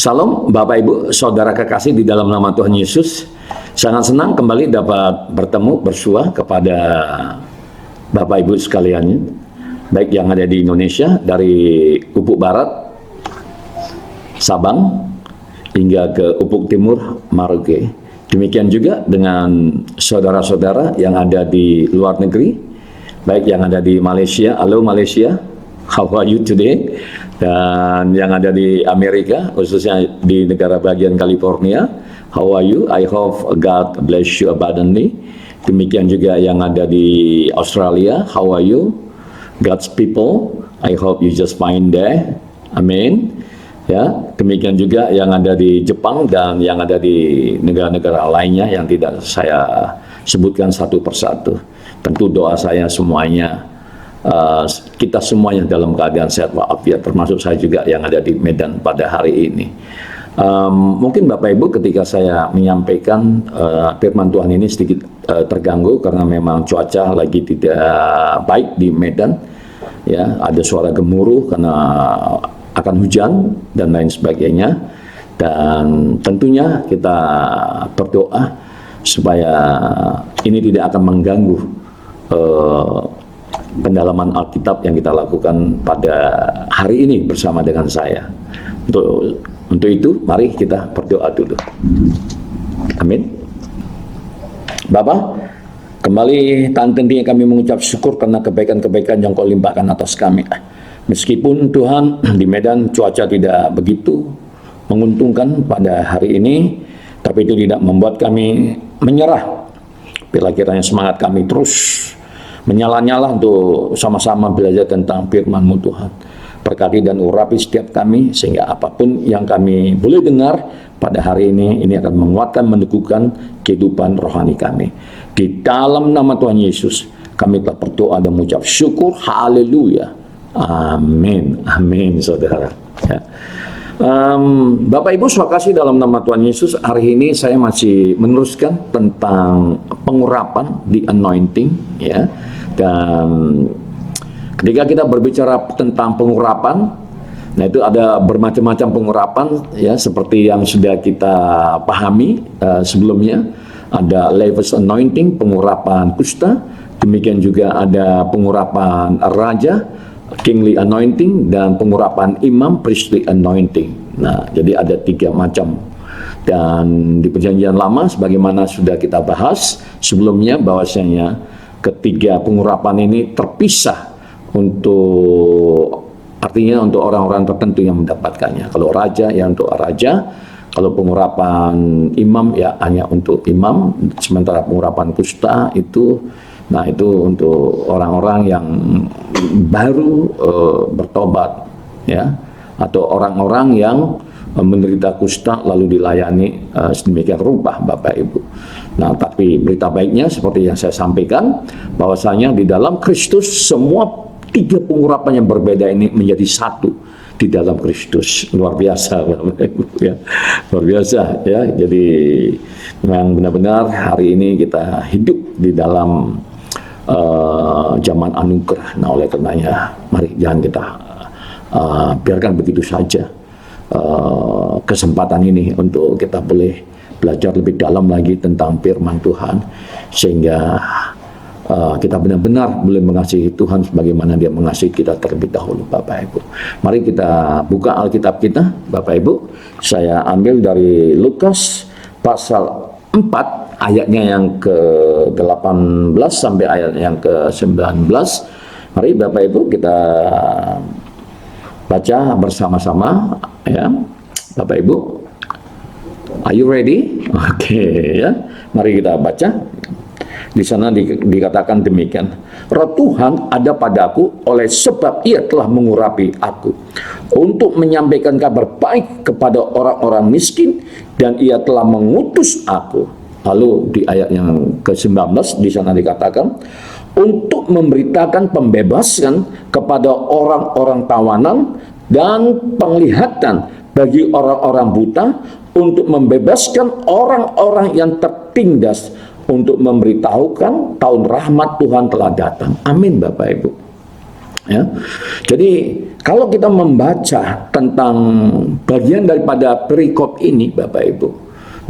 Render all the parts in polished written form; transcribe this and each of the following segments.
Salam Bapak Ibu, Saudara kekasih di dalam nama Tuhan Yesus. Sangat senang kembali dapat bertemu bersua kepada Bapak Ibu sekalian, baik yang ada di Indonesia, dari Ufuk Barat, Sabang, hingga ke Ufuk Timur, Merauke. Demikian juga dengan saudara-saudara yang ada di luar negeri, baik yang ada di Malaysia. Halo Malaysia, how are you today? Dan yang ada di Amerika, khususnya di negara bagian California, how are you? I hope God bless you abundantly. Demikian juga yang ada di Australia, how are you? God's people, I hope you just fine there. Amin. Ya, demikian juga yang ada di Jepang dan yang ada di negara-negara lainnya yang tidak saya sebutkan satu persatu. Tentu doa saya semuanya, kita semuanya dalam keadaan sehat walafiat, termasuk saya juga yang ada di Medan pada hari ini. Mungkin Bapak Ibu ketika saya menyampaikan firman Tuhan ini sedikit terganggu karena memang cuaca lagi tidak baik di Medan. Ya, ada suara gemuruh karena akan hujan dan lain sebagainya. Dan tentunya kita berdoa supaya ini tidak akan mengganggu pendalaman Alkitab yang kita lakukan pada hari ini bersama dengan saya. Untuk itu, mari kita berdoa dulu. Amin. Bapa, kembali tentunya kami mengucap syukur karena kebaikan-kebaikan yang Kau limpahkan atas kami. Meskipun Tuhan di Medan cuaca tidak begitu menguntungkan pada hari ini, tapi itu tidak membuat kami menyerah. Bila kiranya semangat kami terus menyala-nyala untuk sama-sama belajar tentang firman-Mu Tuhan. Berkati dan urapi setiap kami sehingga apapun yang kami boleh dengar pada hari ini akan menguatkan, meneguhkan kehidupan rohani kami. Di dalam nama Tuhan Yesus kami telah berdoa dan mengucap syukur. Haleluya. Amin. Amin, saudara. Ya. Bapak Ibu swakasih dalam nama Tuhan Yesus, hari ini saya masih meneruskan tentang pengurapan, the anointing, ya. Dan ketika kita berbicara tentang pengurapan, nah itu ada bermacam-macam pengurapan, ya, seperti yang sudah kita pahami sebelumnya. Ada lavish anointing, pengurapan kusta. Demikian juga ada pengurapan raja, kingly anointing, dan pengurapan imam, priestly anointing. Nah, jadi ada 3 macam. Dan di perjanjian lama sebagaimana sudah kita bahas sebelumnya, bahwasanya ketiga pengurapan ini terpisah artinya untuk orang-orang tertentu yang mendapatkannya. Kalau raja ya untuk raja, kalau pengurapan imam ya hanya untuk imam, sementara pengurapan kusta itu untuk orang-orang yang baru bertobat, ya, atau orang-orang yang menderita kusta lalu dilayani sedemikian rupa, Bapak Ibu. Nah, tapi berita baiknya seperti yang saya sampaikan, bahwasanya di dalam Kristus semua 3 pengurapan yang berbeda ini menjadi satu di dalam Kristus. Luar biasa, Bapak Ibu, ya. Luar biasa, ya. Jadi memang benar-benar hari ini kita hidup di dalam zaman anugerah. Nah, oleh karenanya mari jangan kita biarkan begitu saja kesempatan ini untuk kita boleh belajar lebih dalam lagi tentang firman Tuhan, sehingga kita benar-benar boleh mengasihi Tuhan sebagaimana Dia mengasihi kita terlebih dahulu, Bapak Ibu. Mari kita buka Alkitab kita, Bapak Ibu. Saya ambil dari Lukas pasal 4 ayatnya yang ke-18 sampai ayat yang ke-19. Mari Bapak Ibu kita baca bersama-sama, ya. Bapak Ibu, are you ready? Oke, ya. Mari kita baca. Di sana dikatakan demikian. Roh Tuhan ada padaku oleh sebab Ia telah mengurapi aku untuk menyampaikan kabar baik kepada orang-orang miskin, dan Ia telah mengutus aku. Lalu di ayat yang ke-19 di sana dikatakan untuk memberitakan pembebasan kepada orang-orang tawanan dan penglihatan bagi orang-orang buta, untuk membebaskan orang-orang yang tertindas, untuk memberitahukan tahun rahmat Tuhan telah datang. Amin, Bapak Ibu. Ya. Jadi kalau kita membaca tentang bagian daripada perikop ini, Bapak Ibu,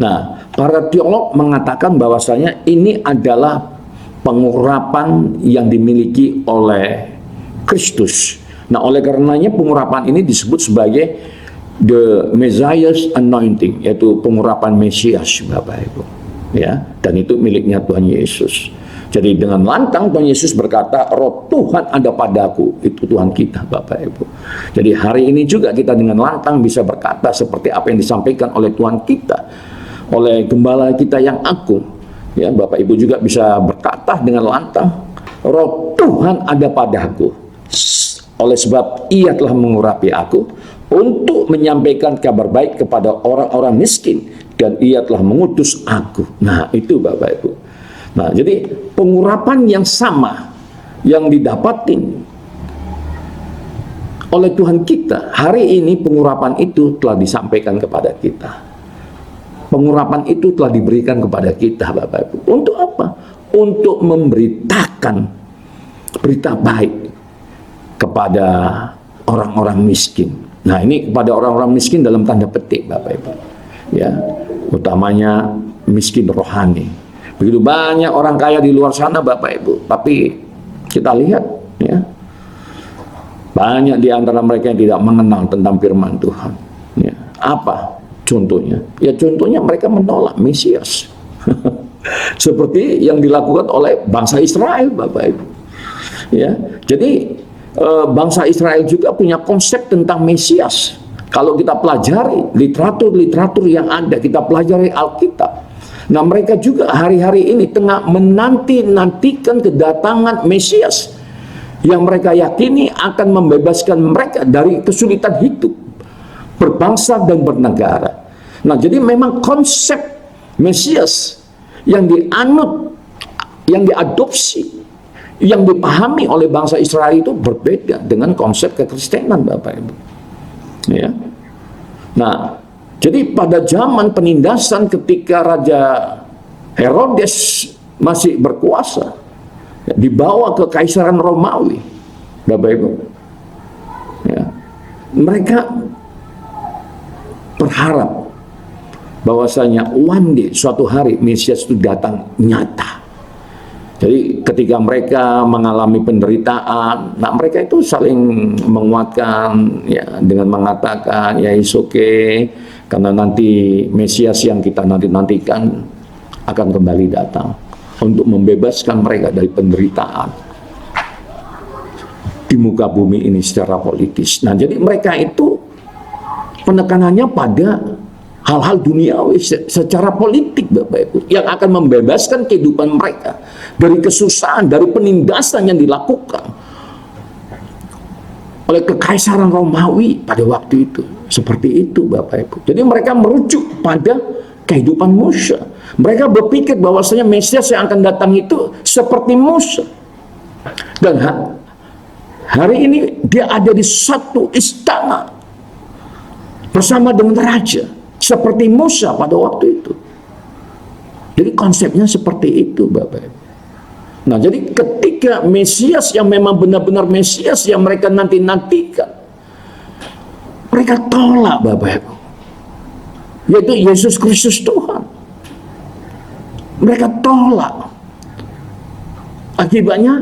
nah para teolog mengatakan bahwasanya ini adalah pengurapan yang dimiliki oleh Kristus. Nah, oleh karenanya pengurapan ini disebut sebagai the Messiah's anointing, yaitu pengurapan Mesias, Bapak Ibu. Ya, dan itu miliknya Tuhan Yesus. Jadi dengan lantang Tuhan Yesus berkata, Roh Tuhan ada padaku. Itu Tuhan kita, Bapak Ibu. Jadi hari ini juga kita dengan lantang bisa berkata seperti apa yang disampaikan oleh Tuhan kita, oleh gembala kita yang agung. Ya, Bapak Ibu juga bisa berkata dengan lantang, Roh Tuhan ada padaku. Oleh sebab ia telah mengurapi aku untuk menyampaikan kabar baik kepada orang-orang miskin, dan ia telah mengutus aku. Nah, itu Bapak Ibu. Nah, jadi pengurapan yang sama yang didapatin oleh Tuhan kita, hari ini pengurapan itu telah disampaikan kepada kita. Pengurapan itu telah diberikan kepada kita, Bapak Ibu. Untuk apa? Untuk memberitakan berita baik kepada orang-orang miskin. Nah, ini kepada orang-orang miskin dalam tanda petik, Bapak Ibu. Ya, utamanya miskin rohani. Begitu banyak orang kaya di luar sana, Bapak Ibu, tapi kita lihat, ya, banyak di antara mereka yang tidak mengenal tentang firman Tuhan. Ya. Apa contohnya? Ya, contohnya mereka menolak Mesias. Seperti yang dilakukan oleh bangsa Israel, Bapak Ibu. Ya, jadi bangsa Israel juga punya konsep tentang Mesias. Kalau kita pelajari literatur yang ada, kita pelajari Alkitab. Nah, mereka juga hari-hari ini tengah menanti-nantikan kedatangan Mesias yang mereka yakini akan membebaskan mereka dari kesulitan hidup, berbangsa dan bernegara. Nah, jadi memang konsep Mesias yang dianut, yang diadopsi, yang dipahami oleh bangsa Israel itu berbeda dengan konsep kekristenan, Bapak Ibu. Ya. Nah, jadi pada zaman penindasan ketika Raja Herodes masih berkuasa, dibawa ke Kaisaran Romawi, Bapak Ibu. Ya. Mereka berharap bahwasanya one day, suatu hari Mesias itu datang nyata. Jadi ketika mereka mengalami penderitaan, nah mereka itu saling menguatkan, ya, dengan mengatakan, ya it's okay, karena nanti Mesias yang kita nantikan akan kembali datang untuk membebaskan mereka dari penderitaan di muka bumi ini secara politis. Nah, jadi mereka itu penekanannya pada hal-hal duniawi secara politik, Bapak Ibu, yang akan membebaskan kehidupan mereka dari kesusahan, dari penindasan yang dilakukan oleh Kekaisaran Romawi pada waktu itu. Seperti itu, Bapak Ibu. Jadi mereka merujuk pada kehidupan Musa. Mereka berpikir bahwasanya Mesias yang akan datang itu seperti Musa. Dan hari ini dia ada di satu istana bersama dengan raja, seperti Musa pada waktu itu. Jadi konsepnya seperti itu, Bapak Ibu. Nah, jadi ketika Mesias yang memang benar-benar Mesias yang mereka nantikan, mereka tolak, Bapak Ibu, yaitu Yesus Kristus Tuhan. Mereka tolak. Akibatnya,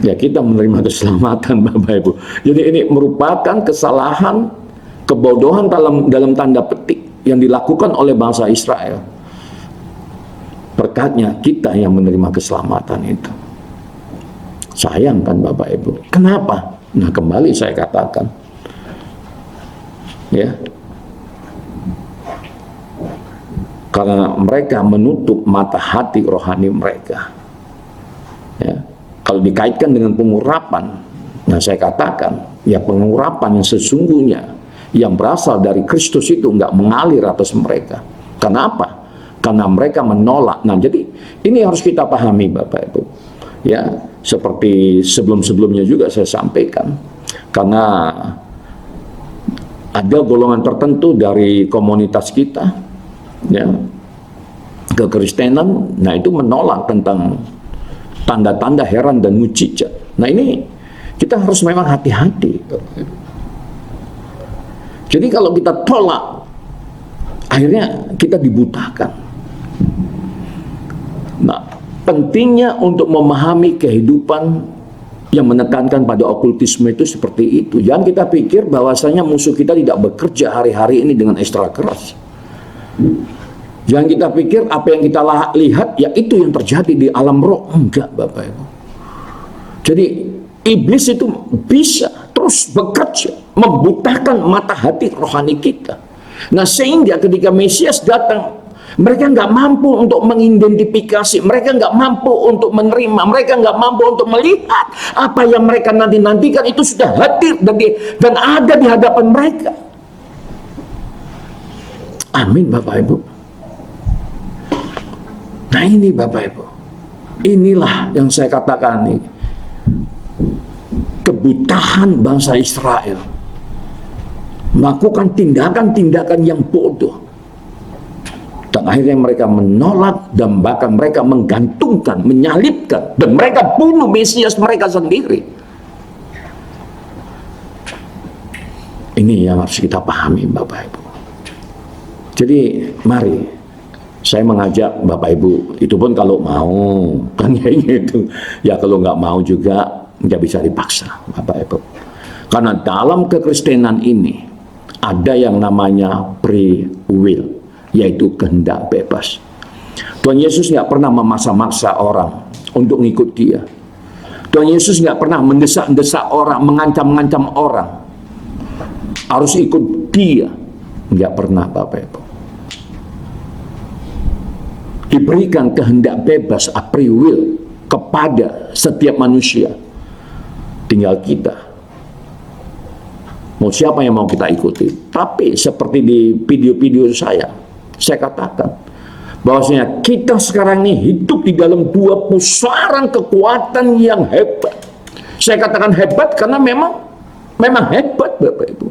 ya, kita menerima keselamatan, Bapak Ibu. Jadi ini merupakan kesalahan, kebodohan dalam tanda petik yang dilakukan oleh bangsa Israel. Berkatnya kita yang menerima keselamatan itu. Sayang kan, Bapak Ibu. Kenapa? Nah, kembali saya katakan, ya, karena mereka menutup mata hati rohani mereka. Ya. Kalau dikaitkan dengan pengurapan, nah saya katakan, ya, pengurapan yang sesungguhnya yang berasal dari Kristus itu nggak mengalir atas mereka. Kenapa? Karena mereka menolak. Nah, jadi ini harus kita pahami, Bapak Ibu. Ya, seperti sebelum-sebelumnya juga saya sampaikan. Karena ada golongan tertentu dari komunitas kita, ya, kekristenan, nah itu menolak tentang tanda-tanda heran dan mujizat. Nah ini kita harus memang hati-hati. Jadi kalau kita tolak, akhirnya kita dibutakan. Nah, pentingnya untuk memahami kehidupan yang menekankan pada okultisme itu seperti itu. Jangan kita pikir bahwasanya musuh kita tidak bekerja hari-hari ini dengan ekstra keras. Jangan kita pikir apa yang kita lihat ya itu yang terjadi di alam roh. Enggak, Bapak Ibu. Jadi iblis itu bisa terus bekerja membutakan mata hati rohani kita. Nah sehingga ketika Mesias datang, mereka nggak mampu untuk mengidentifikasi, mereka nggak mampu untuk menerima, mereka nggak mampu untuk melihat apa yang mereka nanti-nantikan itu sudah hadir dan ada di hadapan mereka. Amin, Bapak Ibu. Nah ini Bapak Ibu, inilah yang saya katakan nih, kebutahan bangsa Israel melakukan tindakan-tindakan yang bodoh, dan akhirnya mereka menolak dan bahkan mereka menggantungkan, menyalibkan, dan mereka bunuh Mesias mereka sendiri. Ini yang harus kita pahami, Bapak Ibu. Jadi mari saya mengajak Bapak Ibu, itu pun kalau mau, kan kayak gitu. Ya kalau nggak mau juga nggak bisa dipaksa, Bapak Ibu. Karena dalam kekristenan ini ada yang namanya free will, yaitu kehendak bebas. Tuhan Yesus nggak pernah memaksa-maksa orang untuk ngikut Dia. Tuhan Yesus nggak pernah mendesak-desak orang, mengancam-ngancam orang harus ikut Dia. Nggak pernah, Bapak Ibu. Diberikan kehendak bebas, free will, kepada setiap manusia. Tinggal kita mau siapa yang mau kita ikuti. Tapi seperti di video-video saya katakan bahwasanya kita sekarang ini hidup di dalam dua pusaran kekuatan yang hebat. Saya katakan hebat karena memang hebat, Bapak Ibu.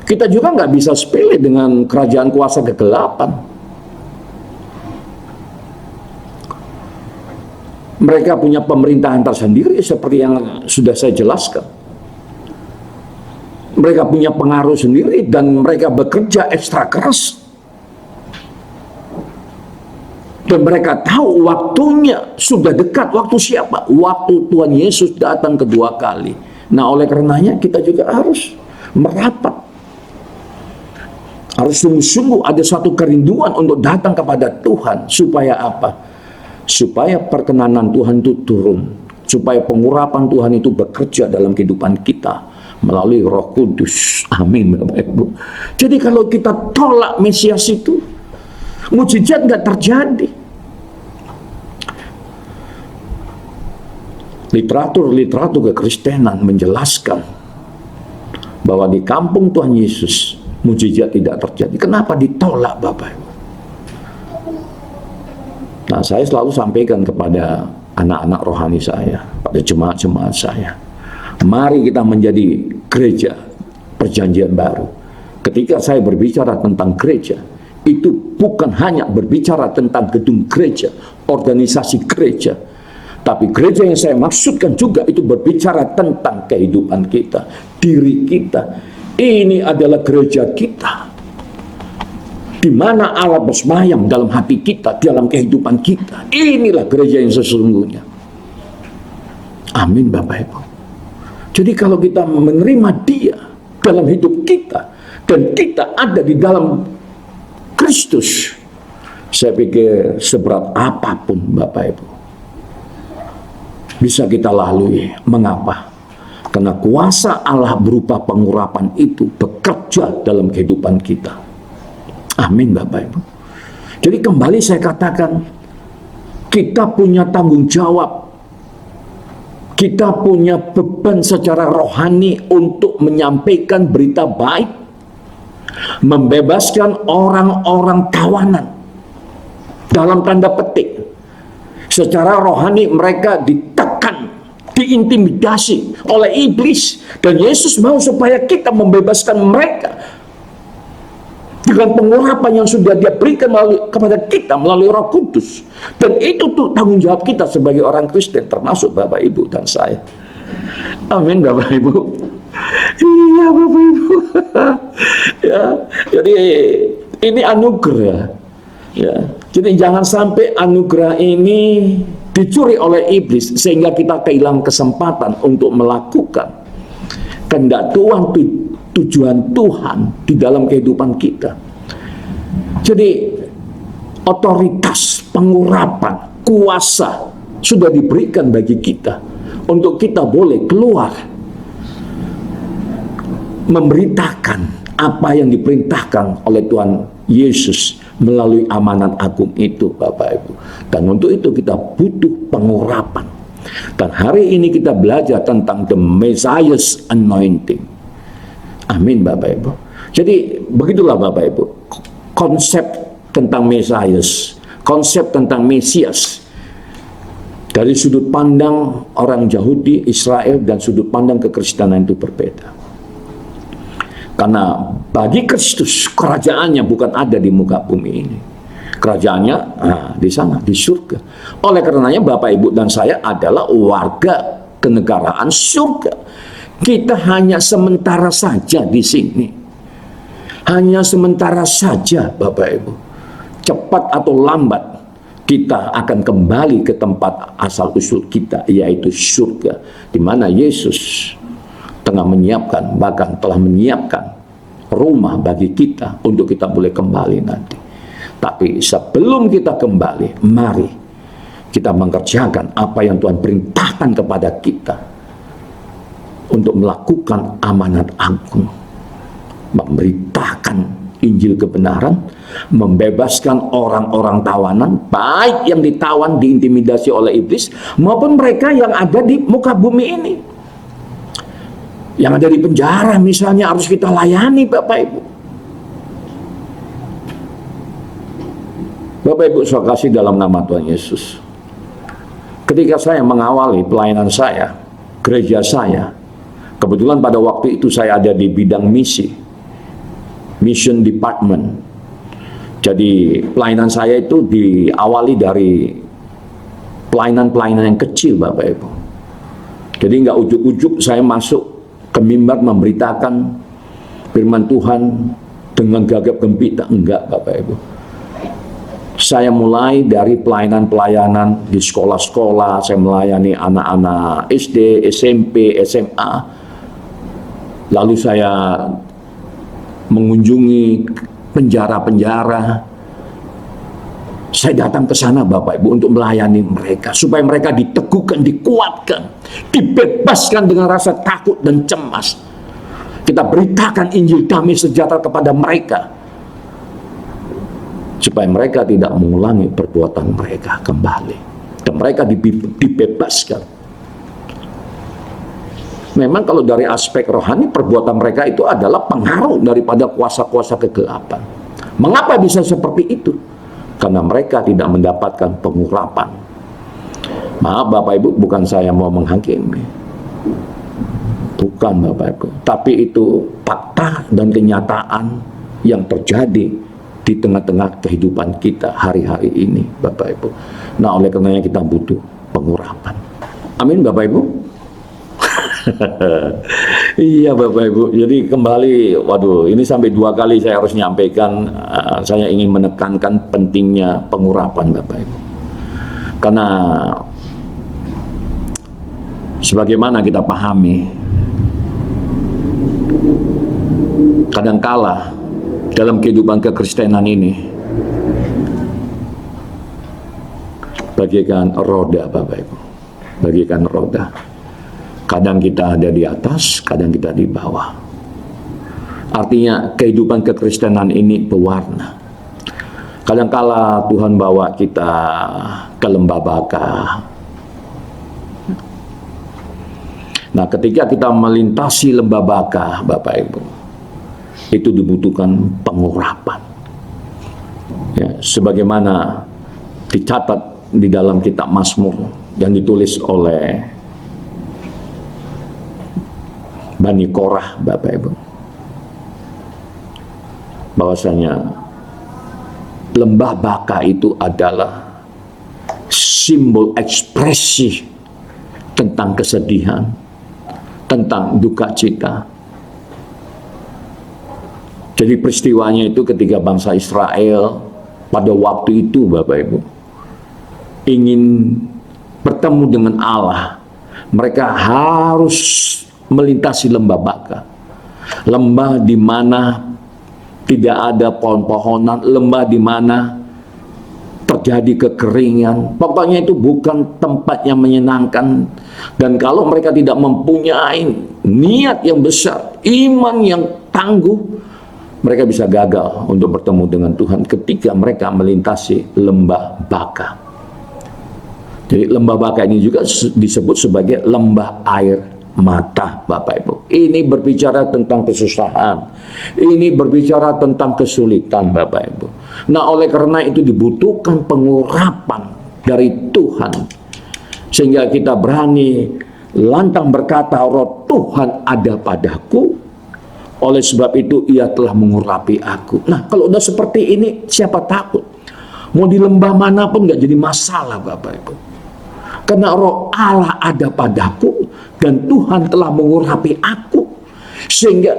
Kita juga nggak bisa sepele dengan kerajaan kuasa kegelapan. Mereka punya pemerintahan tersendiri seperti yang sudah saya jelaskan. Mereka punya pengaruh sendiri dan mereka bekerja ekstra keras. Dan mereka tahu waktunya sudah dekat. Waktu siapa? Waktu Tuhan Yesus datang kedua kali. Nah oleh karenanya kita juga harus merapat. Harus sungguh-sungguh ada satu kerinduan untuk datang kepada Tuhan. Supaya apa? Supaya perkenanan Tuhan itu turun, supaya pengurapan Tuhan itu bekerja dalam kehidupan kita melalui Roh Kudus. Amin, Bapak Ibu. Jadi kalau kita tolak Mesias itu, mujizat nggak terjadi. Literatur kekristenan menjelaskan bahwa di kampung Tuhan Yesus mujizat tidak terjadi. Kenapa ditolak, Bapak Ibu? Nah, saya selalu sampaikan kepada anak-anak rohani saya, pada jemaat-jemaat saya, mari kita menjadi gereja perjanjian baru. Ketika saya berbicara tentang gereja, itu bukan hanya berbicara tentang gedung gereja, organisasi gereja, tapi gereja yang saya maksudkan juga itu berbicara tentang kehidupan kita, diri kita. Ini adalah gereja kita, di mana Allah bersemayam dalam hati kita, dalam kehidupan kita. Inilah gereja yang sesungguhnya. Amin, Bapak Ibu. Jadi kalau kita menerima Dia dalam hidup kita, dan kita ada di dalam Kristus, saya pikir seberat apapun, Bapak Ibu, bisa kita lalui. Mengapa? Karena kuasa Allah berupa pengurapan itu bekerja dalam kehidupan kita. Amin, Bapak Ibu. Jadi kembali saya katakan, kita punya tanggung jawab, kita punya beban secara rohani untuk menyampaikan berita baik, membebaskan orang-orang tawanan, dalam tanda petik. Secara rohani mereka ditekan, diintimidasi oleh iblis, dan Yesus mau supaya kita membebaskan mereka. dengan pengurapan yang sudah Dia berikan kepada kita melalui Roh Kudus. Dan itu tuh tanggung jawab kita sebagai orang Kristen, termasuk Bapak Ibu dan saya. Amin Bapak Ibu. Iya Bapak Ibu. Ya, jadi ini anugerah. Ya, jadi jangan sampai anugerah ini dicuri oleh iblis sehingga kita kehilangan kesempatan untuk melakukan kehendak Tuhan, tujuan Tuhan di dalam kehidupan kita. Jadi otoritas, pengurapan, kuasa sudah diberikan bagi kita untuk kita boleh keluar memberitakan apa yang diperintahkan oleh Tuhan Yesus melalui amanat agung itu, Bapak Ibu. Dan untuk itu kita butuh pengurapan. Dan hari ini kita belajar tentang the Messiah's anointing. Amin Bapak Ibu. Jadi begitulah Bapak Ibu, konsep tentang Messias, konsep tentang Mesias dari sudut pandang orang Yahudi, Israel, dan sudut pandang kekristenan itu berbeda. Karena bagi Kristus kerajaannya bukan ada di muka bumi ini. Kerajaannya di sana, di surga. Oleh karenanya Bapak Ibu dan saya adalah warga kenegaraan surga. Kita hanya sementara saja di sini. Hanya sementara saja Bapak Ibu. Cepat atau lambat kita akan kembali ke tempat asal usul kita, yaitu surga, di mana Yesus tengah menyiapkan, bahkan telah menyiapkan rumah bagi kita untuk kita boleh kembali nanti. Tapi sebelum kita kembali, mari kita mengerjakan apa yang Tuhan perintahkan kepada kita untuk melakukan amanat agung, memberitakan Injil kebenaran, membebaskan orang-orang tawanan, baik yang ditawan, diintimidasi oleh iblis, maupun mereka yang ada di muka bumi ini. Yang ada di penjara misalnya harus kita layani Bapak Ibu. Bapak Ibu saya kasih dalam nama Tuhan Yesus. Ketika saya mengawali pelayanan saya, gereja saya, kebetulan pada waktu itu saya ada di bidang misi, mission department. Jadi pelayanan saya itu diawali dari pelayanan-pelayanan yang kecil Bapak Ibu. Jadi nggak ujuk-ujuk saya masuk ke mimbar memberitakan firman Tuhan dengan gagap gempita, enggak Bapak Ibu. Saya mulai dari pelayanan-pelayanan di sekolah-sekolah, saya melayani anak-anak SD, SMP, SMA. Lalu saya mengunjungi penjara-penjara. Saya datang ke sana Bapak Ibu untuk melayani mereka, supaya mereka diteguhkan, dikuatkan, dibebaskan dengan rasa takut dan cemas. Kita beritakan Injil damai sejahtera kepada mereka, supaya mereka tidak mengulangi perbuatan mereka kembali, dan mereka dibebaskan. Memang kalau dari aspek rohani, perbuatan mereka itu adalah pengaruh daripada kuasa-kuasa kegelapan. Mengapa bisa seperti itu? Karena mereka tidak mendapatkan pengurapan. Maaf Bapak Ibu, bukan saya mau menghakimi. Bukan Bapak Ibu. Tapi itu fakta dan kenyataan yang terjadi di tengah-tengah kehidupan kita hari-hari ini Bapak Ibu. Nah oleh karenanya kita butuh pengurapan. Amin Bapak Ibu. Iya Bapak Ibu, jadi kembali, waduh ini sampai 2 kali saya harus nyampaikan, saya ingin menekankan pentingnya pengurapan Bapak Ibu. Karena sebagaimana kita pahami, kadangkala dalam kehidupan kekristenan ini bagaikan roda Bapak Ibu, bagaikan roda. Kadang kita ada di atas, kadang kita di bawah. Artinya kehidupan kekristenan ini pewarna. Kadangkala Tuhan bawa kita ke Lembabaka. Nah ketika kita melintasi Lembabaka Bapak Ibu, itu dibutuhkan pengurapan. Ya, sebagaimana dicatat di dalam kitab Mazmur yang ditulis oleh Bani Korah Bapak Ibu. bahwasanya lembah baka itu adalah simbol ekspresi tentang kesedihan, tentang duka cita. Jadi peristiwanya itu ketika bangsa Israel pada waktu itu, Bapak Ibu, ingin bertemu dengan Allah, mereka harus melintasi lembah baka. Lembah di mana tidak ada pohon-pohonan, lembah di mana terjadi kekeringan. Pokoknya itu bukan tempat yang menyenangkan. Dan kalau mereka tidak mempunyai niat yang besar, iman yang tangguh, mereka bisa gagal untuk bertemu dengan Tuhan ketika mereka melintasi lembah baka. Jadi lembah baka ini juga disebut sebagai lembah air mata, Bapak Ibu. Ini berbicara tentang kesusahan. Ini berbicara tentang kesulitan, Bapak Ibu. Nah, oleh karena itu dibutuhkan pengurapan dari Tuhan. Sehingga kita berani lantang berkata, roh Tuhan ada padaku. Oleh sebab itu ia telah mengurapi aku. Nah, kalau udah seperti ini, siapa takut? Mau di lembah manapun nggak jadi masalah, Bapak Ibu. Karena roh Allah ada padaku dan Tuhan telah mengurapi aku. Sehingga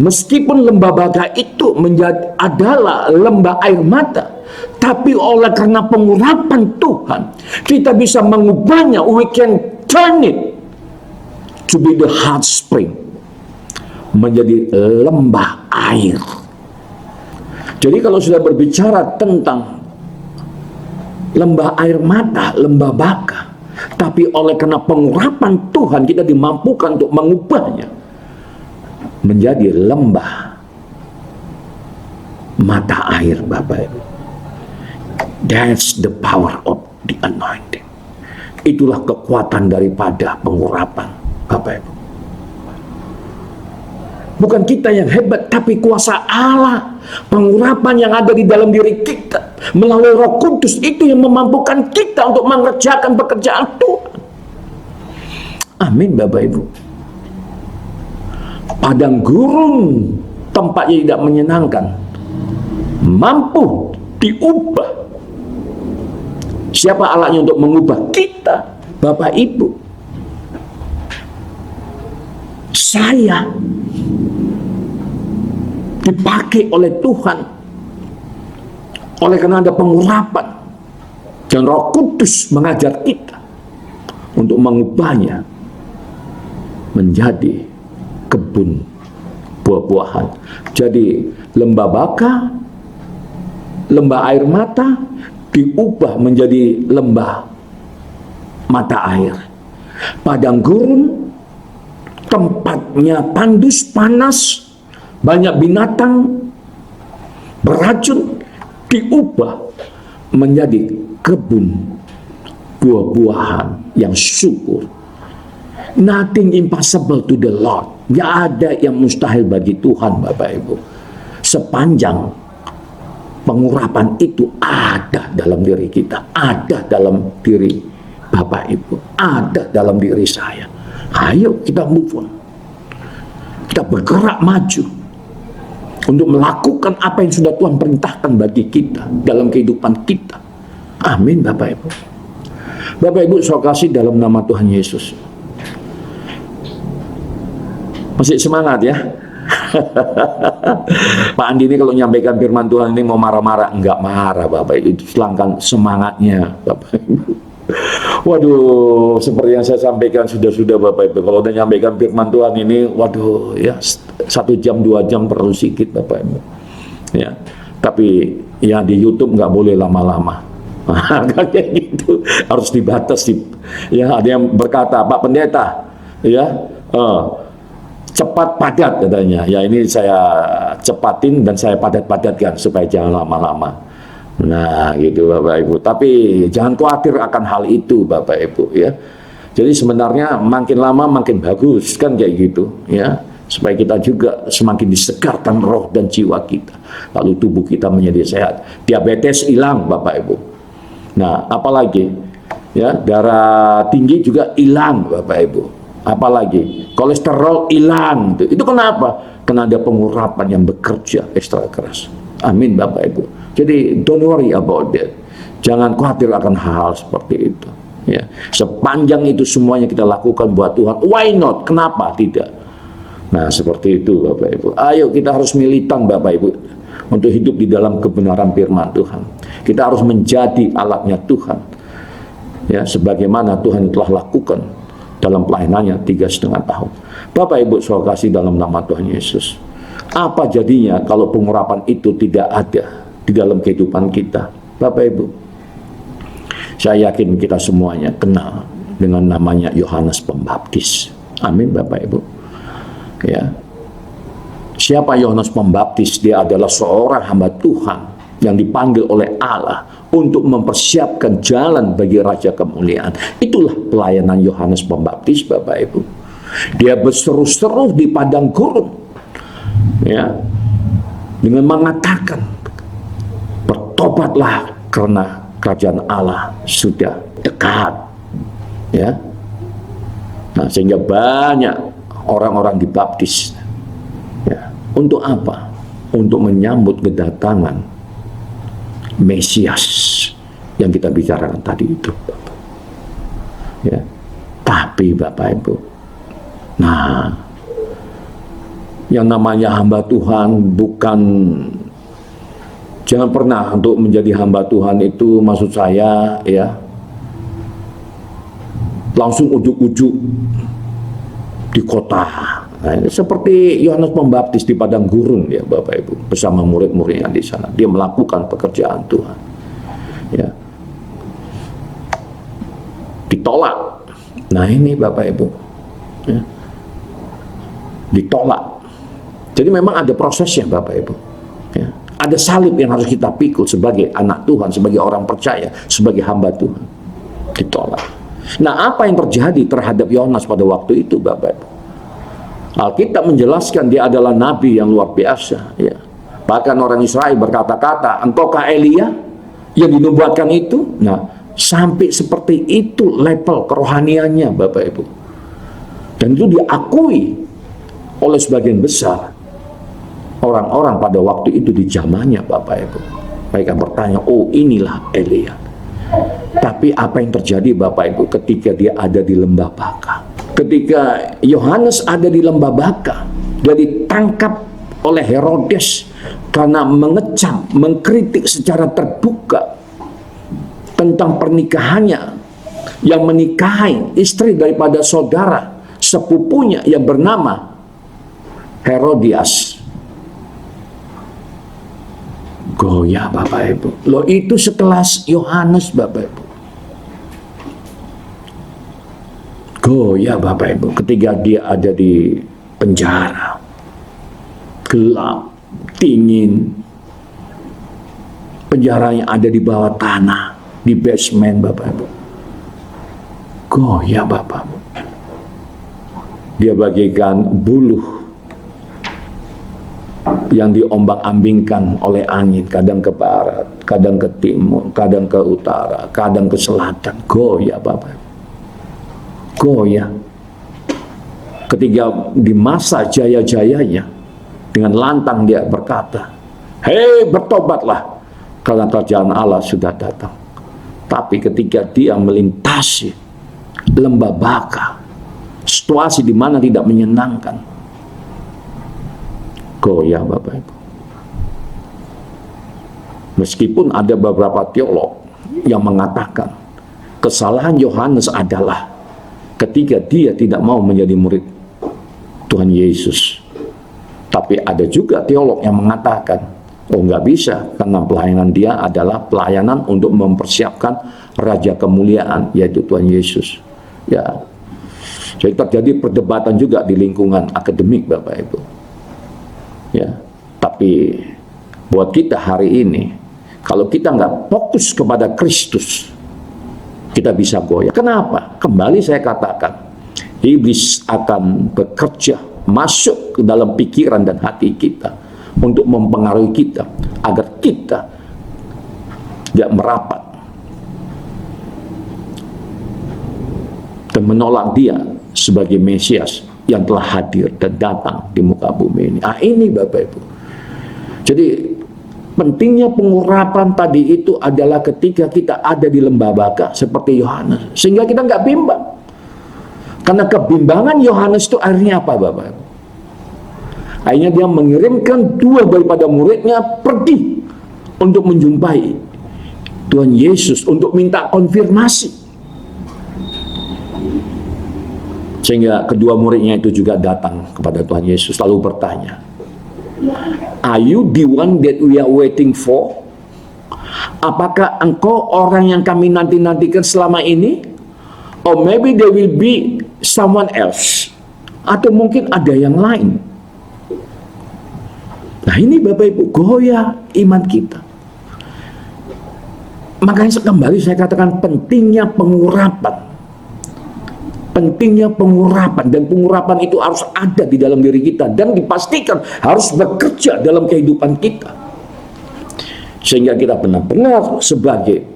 meskipun lembah baka itu adalah lembah air mata, tapi oleh karena pengurapan Tuhan, kita bisa mengubahnya. We can turn it to be the hot spring, menjadi lembah air. Jadi kalau sudah berbicara tentang lembah air mata, lembah baka, tapi oleh karena pengurapan Tuhan kita dimampukan untuk mengubahnya menjadi lembah mata air, Bapak Ibu. That's the power of the anointing. Itulah kekuatan daripada pengurapan, Bapak Ibu. Bukan kita yang hebat, tapi kuasa Allah. Pengurapan yang ada di dalam diri kita melalui Roh Kudus itu yang memampukan kita untuk mengerjakan pekerjaan Tuhan. Amin, Bapak Ibu. Padang gurun, tempatnya tidak menyenangkan, mampu diubah. Siapa alatnya untuk mengubah? Kita, Bapak Ibu. Saya dipakai oleh Tuhan oleh karena ada pengurapan, dan Roh Kudus mengajar kita untuk mengubahnya menjadi kebun buah-buahan. Jadi lembah baka, lembah air mata diubah menjadi lembah mata air. Padang gurun, tempatnya tandus, panas, banyak binatang beracun, diubah menjadi kebun buah-buahan yang subur. Nothing impossible to the Lord. Gak ada yang mustahil bagi Tuhan, Bapak Ibu. Sepanjang pengurapan itu ada dalam diri kita, ada dalam diri Bapak Ibu, ada dalam diri saya. Ayo kita move on. Kita bergerak maju untuk melakukan apa yang sudah Tuhan perintahkan bagi kita dalam kehidupan kita. Amin, Bapak Ibu. Bapak Ibu, saya kasih dalam nama Tuhan Yesus. Masih semangat ya? Pak Andi ini kalau menyampaikan firman Tuhan ini mau marah-marah? Enggak marah, Bapak Ibu. Itu silangkan semangatnya, Bapak Ibu. Waduh, seperti yang saya sampaikan sudah Bapak Ibu. Kalau udah menyampaikan firman Tuhan ini, waduh ya 1 jam 2 jam perlu sedikit, Bapak Ibu. Ya, tapi ya di YouTube nggak boleh lama-lama. Kayak gitu, harus dibatasi. Ya, ada yang berkata, Pak Pendeta, ya, cepat padat katanya. Ya, ini saya cepatin dan saya padat-padatkan supaya jangan lama-lama. Nah, gitu Bapak Ibu. Tapi jangan khawatir akan hal itu, Bapak Ibu, ya. Jadi sebenarnya makin lama makin bagus kan kayak gitu, ya. Supaya kita juga semakin disegarkan roh dan jiwa kita. Lalu tubuh kita menjadi sehat. Diabetes hilang, Bapak Ibu. Nah, apalagi ya, darah tinggi juga hilang, Bapak Ibu. Apalagi kolesterol hilang. Itu kenapa? Karena ada pengurapan yang bekerja ekstra keras. Amin Bapak Ibu. Jadi don't worry about that. Jangan khawatir akan hal-hal seperti itu. Ya, sepanjang itu semuanya kita lakukan buat Tuhan, why not? Kenapa tidak? Nah, seperti itu Bapak Ibu. Ayo kita harus militan Bapak Ibu untuk hidup di dalam kebenaran firman Tuhan. Kita harus menjadi alatnya Tuhan. Ya, sebagaimana Tuhan telah lakukan dalam pelayanannya 3,5 tahun. Bapak Ibu saudara kasih dalam nama Tuhan Yesus. Apa jadinya kalau pengurapan itu tidak ada di dalam kehidupan kita? Bapak Ibu, saya yakin kita semuanya kenal dengan namanya Yohanes Pembaptis. Amin Bapak Ibu. Ya. Siapa Yohanes Pembaptis? Dia adalah seorang hamba Tuhan yang dipanggil oleh Allah untuk mempersiapkan jalan bagi Raja Kemuliaan. Itulah pelayanan Yohanes Pembaptis Bapak Ibu. Dia berseru-seru di padang gurun, ya, dengan mengatakan, bertobatlah karena kerajaan Allah sudah dekat, ya. Nah, sehingga banyak orang-orang dibaptis, ya. Untuk apa? Untuk menyambut kedatangan Mesias yang kita bicarakan tadi itu, ya. Tapi Bapak Ibu, nah, yang namanya hamba Tuhan bukan, jangan pernah untuk menjadi hamba Tuhan itu, maksud saya, ya, langsung ujuk-ujuk di kota. Nah, ini seperti Yohanes Pembaptis di padang gurun, ya Bapak Ibu, bersama murid-muridnya di sana. Dia melakukan pekerjaan Tuhan, ya. Ditolak. Nah, ini Bapak Ibu, ya, ditolak. Jadi memang ada prosesnya Bapak Ibu, ya. Ada salib yang harus kita pikul sebagai anak Tuhan, sebagai orang percaya, sebagai hamba Tuhan. Ditolak. Nah, apa yang terjadi terhadap Yohanes pada waktu itu Bapak Ibu? Alkitab menjelaskan dia adalah nabi yang luar biasa, ya. Bahkan orang Israel berkata-kata, engkaukah Elia yang dinubuatkan itu? Nah, sampai seperti itu level kerohaniannya Bapak Ibu. Dan itu diakui oleh sebagian besar orang-orang pada waktu itu di zamannya Bapak Ibu. Mereka bertanya, oh inilah Elia. Tapi apa yang terjadi Bapak Ibu ketika dia ada di lembah Baka? Ketika Yohanes ada di lembah Baka, dia ditangkap oleh Herodes karena mengecam, mengkritik secara terbuka tentang pernikahannya yang menikahi istri daripada saudara sepupunya yang bernama Herodias. Goyah Bapak Ibu. Loh, itu sekelas Yohanes Bapak Ibu. Goyah Bapak Ibu ketika dia ada di penjara. Gelap, dingin. Penjaranya ada di bawah tanah, di basement Bapak Ibu. Goyah Bapak Ibu. Dia bagaikan buluh yang diombang-ambingkan oleh angin, kadang ke barat, kadang ke timur, kadang ke utara, kadang ke selatan. Goyah Bapak. Goyah. Ketika di masa jaya-jayanya, dengan lantang dia berkata, hei bertobatlah, karena kerajaan Allah sudah datang. Tapi ketika dia melintasi lembah Baka, situasi di mana tidak menyenangkan, goyah Bapak Ibu. Meskipun ada beberapa teolog yang mengatakan kesalahan Yohanes adalah ketika dia tidak mau menjadi murid Tuhan Yesus. Tapi ada juga teolog yang mengatakan, oh nggak bisa, karena pelayanan dia adalah pelayanan untuk mempersiapkan Raja Kemuliaan, yaitu Tuhan Yesus. Ya, jadi terjadi perdebatan juga di lingkungan akademik Bapak Ibu. Ya, tapi buat kita hari ini, kalau kita nggak fokus kepada Kristus, kita bisa goyah. Kenapa? Kembali saya katakan, iblis akan bekerja masuk ke dalam pikiran dan hati kita untuk mempengaruhi kita agar kita tidak merapat dan menolak dia sebagai Mesias yang telah hadir dan datang di muka bumi ini. Ini Bapak Ibu. Jadi pentingnya pengurapan tadi itu adalah ketika kita ada di lembah baka seperti Yohanes, sehingga kita nggak bimbang. Karena kebimbangan Yohanes itu akhirnya apa Bapak Ibu? Akhirnya dia mengirimkan 2 daripada muridnya pergi untuk menjumpai Tuhan Yesus untuk minta konfirmasi. Sehingga kedua muridnya itu juga datang kepada Tuhan Yesus lalu bertanya, "Are you the one that we are waiting for?" Apakah engkau orang yang kami nanti-nantikan selama ini? Or maybe there will be someone else. Atau mungkin ada yang lain. Nah ini Bapak Ibu, goyah iman kita. Makanya kembali saya katakan pentingnya pengurapan. Pentingnya pengurapan, dan pengurapan itu harus ada di dalam diri kita dan dipastikan harus bekerja dalam kehidupan kita. Sehingga kita benar-benar sebagai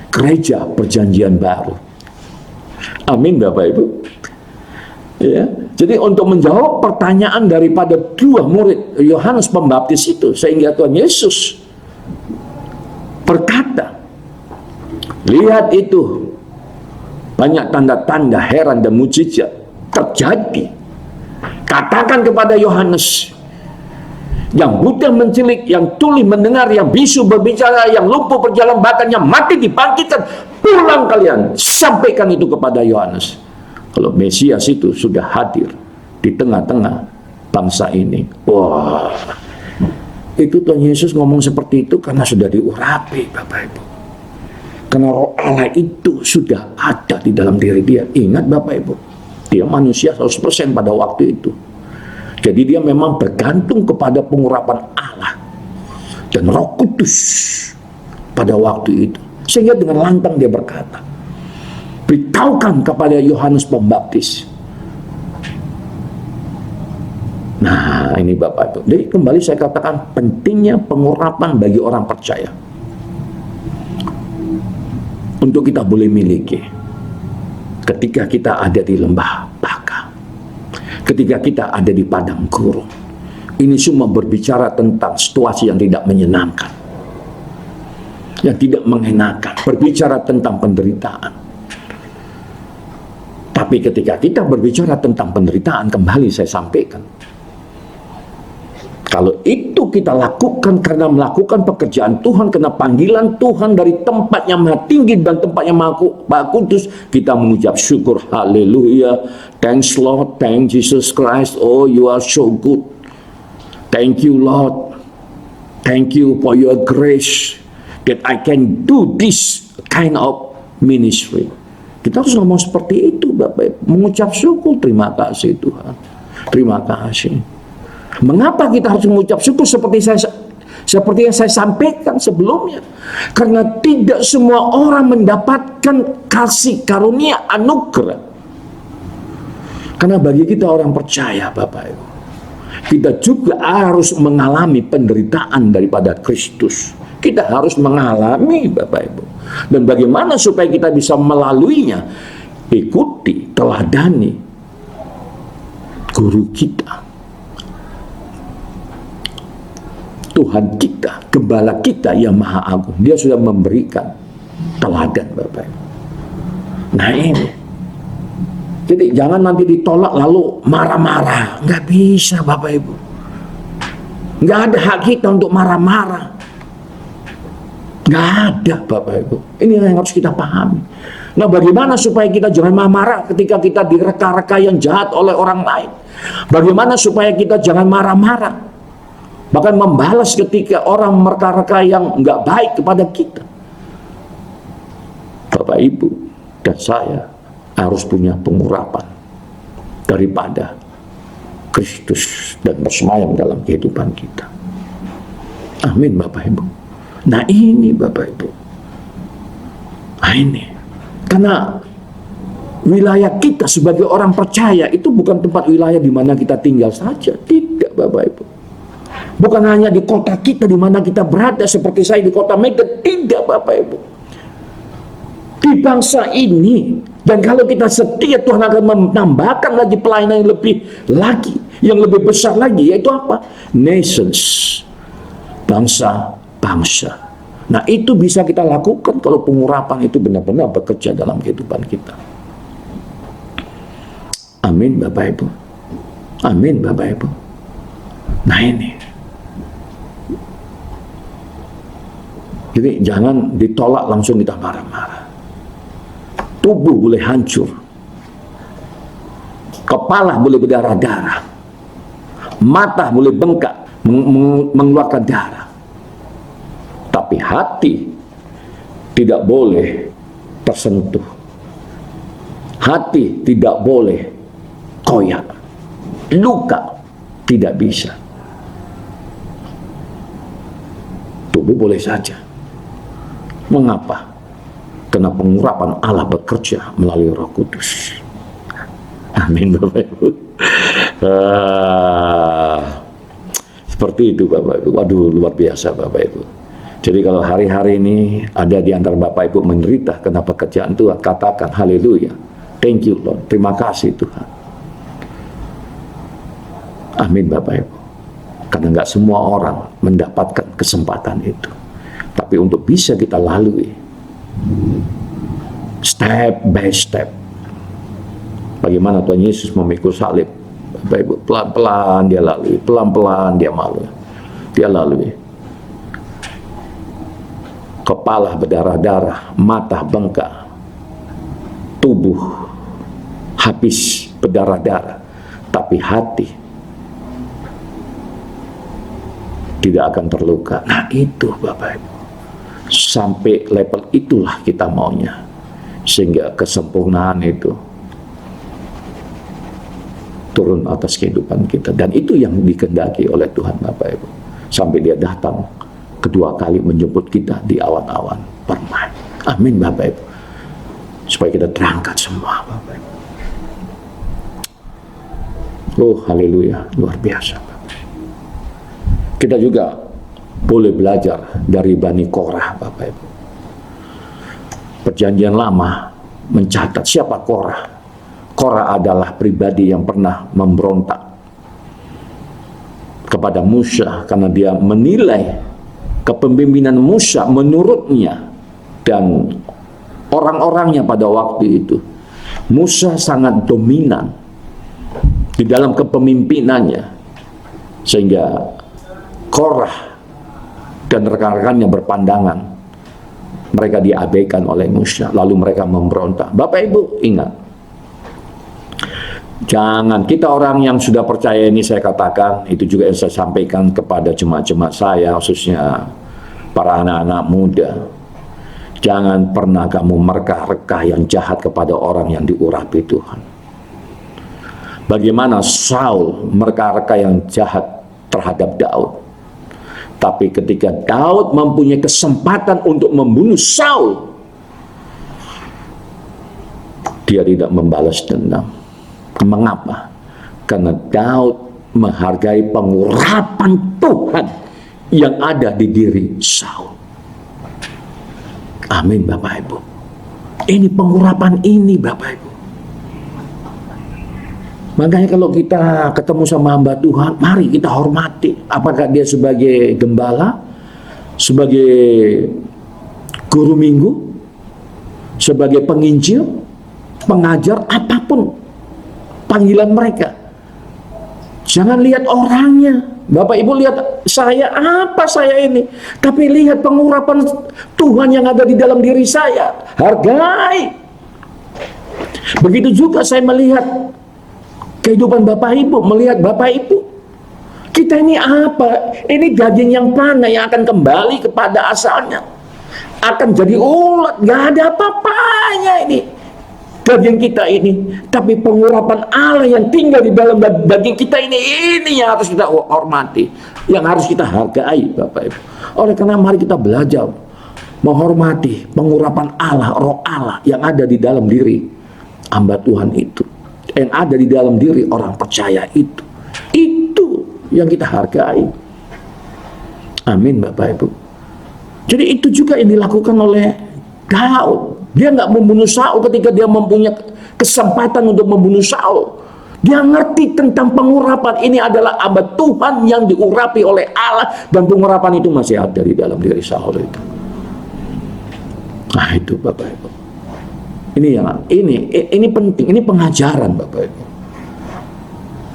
gereja perjanjian baru. Amin Bapak Ibu. Ya, jadi untuk menjawab pertanyaan daripada 2 murid Yohanes Pembaptis itu, sehingga Tuhan Yesus berkata, "Lihat itu, banyak tanda-tanda heran dan mujizat terjadi. Katakan kepada Yohanes, yang buta mencelik, yang tuli mendengar, yang bisu berbicara, yang lumpuh berjalan, bahkan yang mati dibangkitkan, pulang kalian, sampaikan itu kepada Yohanes." Kalau Mesias itu sudah hadir di tengah-tengah bangsa ini. Wah, itu Tuhan Yesus ngomong seperti itu karena sudah diurapi Bapak Ibu. Karena Roh Allah itu sudah ada di dalam diri dia. Ingat Bapak Ibu, dia manusia 100% pada waktu itu. Jadi dia memang bergantung kepada pengurapan Allah dan Roh Kudus pada waktu itu. Sehingga dengan lantang dia berkata, "Beritahukan kepada Yohanes Pembaptis." Nah ini Bapak Ibu. Jadi kembali saya katakan pentingnya pengurapan bagi orang percaya. Untuk kita boleh miliki ketika kita ada di lembah baka, ketika kita ada di padang gurun. Ini semua berbicara tentang situasi yang tidak menyenangkan, yang tidak mengenakan, berbicara tentang penderitaan. Tapi ketika kita berbicara tentang penderitaan, kembali saya sampaikan, kalau itu kita lakukan karena melakukan pekerjaan Tuhan, karena panggilan Tuhan dari tempat yang maha tinggi dan tempat yang maha kudus, kita mengucap syukur, haleluya, thanks Lord, thank Jesus Christ, oh you are so good, thank you Lord, thank you for your grace that I can do this kind of ministry. Kita harus ngomong seperti itu Bapak Ibu, mengucap syukur, terima kasih Tuhan, terima kasih. Mengapa kita harus mengucap syukur seperti yang saya sampaikan sebelumnya? Karena tidak semua orang mendapatkan kasih karunia anugerah. Karena bagi kita orang percaya Bapak Ibu, kita juga harus mengalami penderitaan daripada Kristus. Kita harus mengalami Bapak Ibu. Dan bagaimana supaya kita bisa melaluinya? Ikuti, teladani guru kita, Tuhan kita, Gembala kita yang Maha Agung. Dia sudah memberikan teladan Bapak Ibu. Nah ini, jadi jangan nanti ditolak lalu marah-marah. Nggak bisa Bapak Ibu. Nggak ada hak kita untuk marah-marah. Nggak ada Bapak Ibu. Ini yang harus kita pahami. Nah bagaimana supaya kita jangan marah-marah ketika kita direka-reka yang jahat oleh orang lain? Bagaimana supaya kita jangan marah-marah, bahkan membalas ketika orang mereka-reka yang nggak baik kepada kita? Bapak Ibu dan saya harus punya pengurapan daripada Kristus dan bersemayam dalam kehidupan kita. Amin Bapak Ibu. Nah ini Bapak Ibu, nah ini karena wilayah kita sebagai orang percaya itu bukan tempat wilayah di mana kita tinggal saja. Tidak Bapak Ibu. Bukan hanya di kota kita di mana kita berada, seperti saya di kota Medan. Tidak Bapak Ibu. Di bangsa ini Dan kalau kita setia, Tuhan akan menambahkan lagi pelayanan yang lebih lagi, yang lebih besar lagi, yaitu apa? Nations, bangsa-bangsa. Nah, itu bisa kita lakukan kalau pengurapan itu benar-benar bekerja dalam kehidupan kita. Amin, Bapak Ibu. Amin, Bapak Ibu. Nah, ini. Jadi jangan ditolak langsung kita marah-marah. Tubuh boleh hancur, kepala boleh berdarah-darah, mata boleh bengkak, mengeluarkan darah, tapi hati tidak boleh tersentuh. Hati tidak boleh koyak, luka tidak bisa. Tubuh boleh saja. Mengapa? Karena pengurapan Allah bekerja melalui Roh Kudus. Amin, Bapak Ibu. Seperti itu, Bapak Ibu. Waduh, luar biasa, Bapak Ibu. Jadi kalau hari-hari ini ada di antara Bapak Ibu menderita karena pekerjaan Tuhan, katakan haleluya. Thank you, Lord. Terima kasih, Tuhan. Amin, Bapak Ibu. Karena nggak semua orang mendapatkan kesempatan itu. Tapi untuk bisa kita lalui step by step, bagaimana Tuhan Yesus memikul salib, Bapak Ibu, pelan-pelan dia lalui, pelan-pelan dia lalui. Kepala berdarah-darah, mata bengkak, tubuh habis berdarah-darah, tapi hati tidak akan terluka. Nah, itu Bapak Ibu. Sampai level itulah kita maunya, sehingga kesempurnaan itu turun atas kehidupan kita. Dan itu yang dikehendaki oleh Tuhan, Bapak Ibu, sampai dia datang kedua kali menjemput kita di awan-awan permai. Amin, Bapak Ibu, supaya kita terangkat semua, Bapak Ibu. Oh, haleluya, luar biasa, Bapak. Kita juga boleh belajar dari Bani Korah, Bapak Ibu. Perjanjian Lama mencatat siapa Korah. Korah adalah pribadi yang pernah memberontak kepada Musa karena dia menilai kepemimpinan Musa menurutnya dan orang-orangnya pada waktu itu. Musa sangat dominan di dalam kepemimpinannya, sehingga Korah dan rekan-rekannya berpandangan mereka diabaikan oleh Musa, lalu mereka memberontak. Bapak Ibu ingat, jangan kita orang yang sudah percaya ini, saya katakan, itu juga yang saya sampaikan kepada jemaat-jemaat saya, khususnya para anak-anak muda. Jangan pernah kamu mereka-reka yang jahat kepada orang yang diurapi Tuhan. Bagaimana Saul mereka-reka yang jahat terhadap Daud. Tapi ketika Daud mempunyai kesempatan untuk membunuh Saul, dia tidak membalas dendam. Mengapa? Karena Daud menghargai pengurapan Tuhan yang ada di diri Saul. Amin, Bapak Ibu. Ini pengurapan ini, Bapak Ibu. Makanya kalau kita ketemu sama hamba Tuhan, mari kita hormati. Apakah dia sebagai gembala, sebagai guru minggu, sebagai penginjil, pengajar, apapun panggilan mereka. Jangan lihat orangnya. Bapak Ibu lihat saya, apa saya ini. Tapi lihat pengurapan Tuhan yang ada di dalam diri saya. Hargai. Begitu juga saya melihat kehidupan Bapak Ibu, melihat Bapak Ibu. Kita ini apa? Ini daging yang mana yang akan kembali kepada asalnya. Akan jadi ulat, gak ada apa-apanya ini. Daging kita ini. Tapi pengurapan Allah yang tinggal di dalam daging kita ini yang harus kita hormati. Yang harus kita hargai, Bapak Ibu. Oleh karena mari kita belajar menghormati pengurapan Allah, roh Allah yang ada di dalam diri hamba Tuhan itu. Yang ada di dalam diri orang percaya itu yang kita hargai. Amin, Bapak Ibu. Jadi itu juga yang dilakukan oleh Daud. Dia nggak membunuh Saul ketika dia mempunyai kesempatan untuk membunuh Saul. Dia ngerti tentang pengurapan. Ini adalah hamba Tuhan yang diurapi oleh Allah, dan pengurapan itu masih ada di dalam diri Saul itu. Nah itu Bapak Ibu. Ini penting, ini pengajaran Bapak Ibu.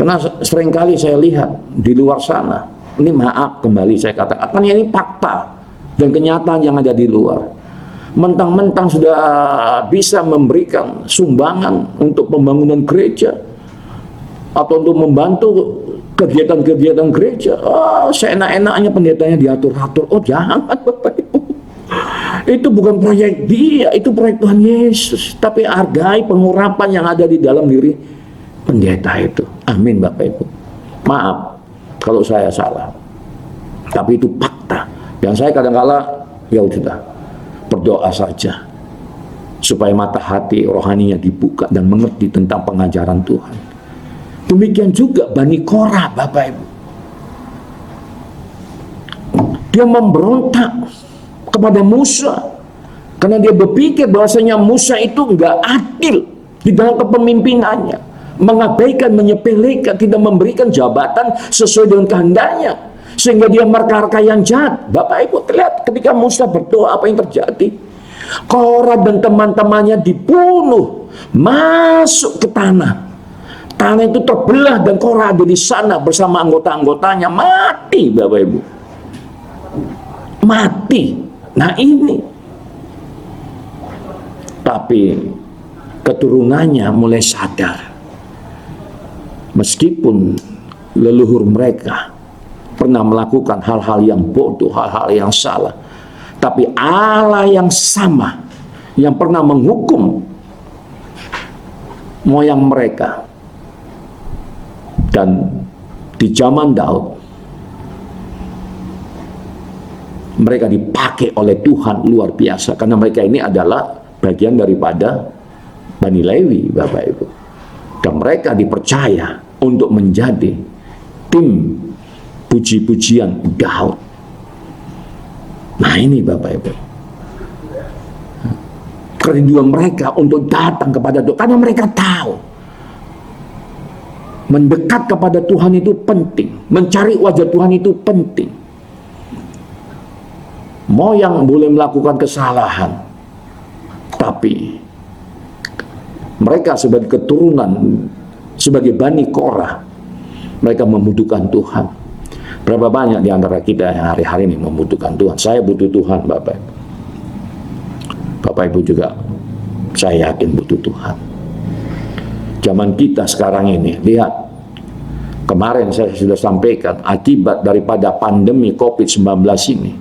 Karena seringkali saya lihat di luar sana, ini maaf kembali saya katakan, ini fakta dan kenyataan yang ada di luar. Mentang-mentang sudah bisa memberikan sumbangan untuk pembangunan gereja atau untuk membantu kegiatan-kegiatan gereja, seenak-enaknya pendetanya diatur-atur. Oh jangan Bapak Ibu, itu bukan proyek dia, itu proyek Tuhan Yesus. Tapi hargai pengurapan yang ada di dalam diri pendeta itu. Amin Bapak Ibu. Maaf kalau saya salah, tapi itu fakta. Yang saya kadang-kala ya sudah berdoa saja supaya mata hati rohaninya dibuka dan mengerti tentang pengajaran Tuhan. Demikian juga Bani Korah Bapak Ibu. Dia memberontak kepada Musa karena dia berpikir bahwasanya Musa itu enggak adil di dalam kepemimpinannya, mengabaikan, menyepelekan, tidak memberikan jabatan sesuai dengan kehendaknya, sehingga dia merka-reka yang jahat. Bapak Ibu lihat ketika Musa berdoa apa yang terjadi. Korah dan teman-temannya dibunuh, masuk ke tanah. Tanah itu terbelah dan Korah ada di sana bersama anggota-anggotanya, mati Bapak Ibu. Mati. Nah ini. Tapi keturunannya mulai sadar. Meskipun leluhur mereka pernah melakukan hal-hal yang bodoh, hal-hal yang salah, tapi Allah yang sama yang pernah menghukum moyang mereka. Dan di zaman Daud mereka dipakai oleh Tuhan luar biasa, karena mereka ini adalah bagian daripada Bani Lewi Bapak Ibu, dan mereka dipercaya untuk menjadi tim puji-pujian Daud. Nah ini Bapak Ibu, kerinduan mereka untuk datang kepada Tuhan, karena mereka tahu mendekat kepada Tuhan itu penting, mencari wajah Tuhan itu penting. Moyang boleh melakukan kesalahan, tapi mereka sebagai keturunan, sebagai Bani Korah, mereka membutuhkan Tuhan. Berapa banyak di antara kita yang hari-hari ini membutuhkan Tuhan? Saya butuh Tuhan Bapak Ibu. Bapak Ibu juga, saya yakin butuh Tuhan. Zaman kita sekarang ini, lihat, kemarin saya sudah sampaikan akibat daripada pandemi COVID-19 ini.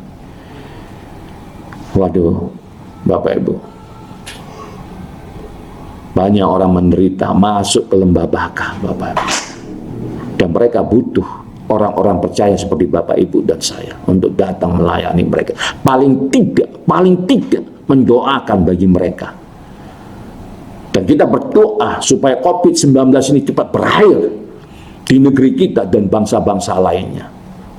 Waduh, Bapak Ibu, banyak orang menderita, masuk ke lembah baka Bapak Ibu. Dan mereka butuh orang-orang percaya seperti Bapak Ibu dan saya untuk datang melayani mereka. Paling tidak mendoakan bagi mereka. Dan kita berdoa supaya COVID-19 ini cepat berakhir di negeri kita dan bangsa-bangsa lainnya.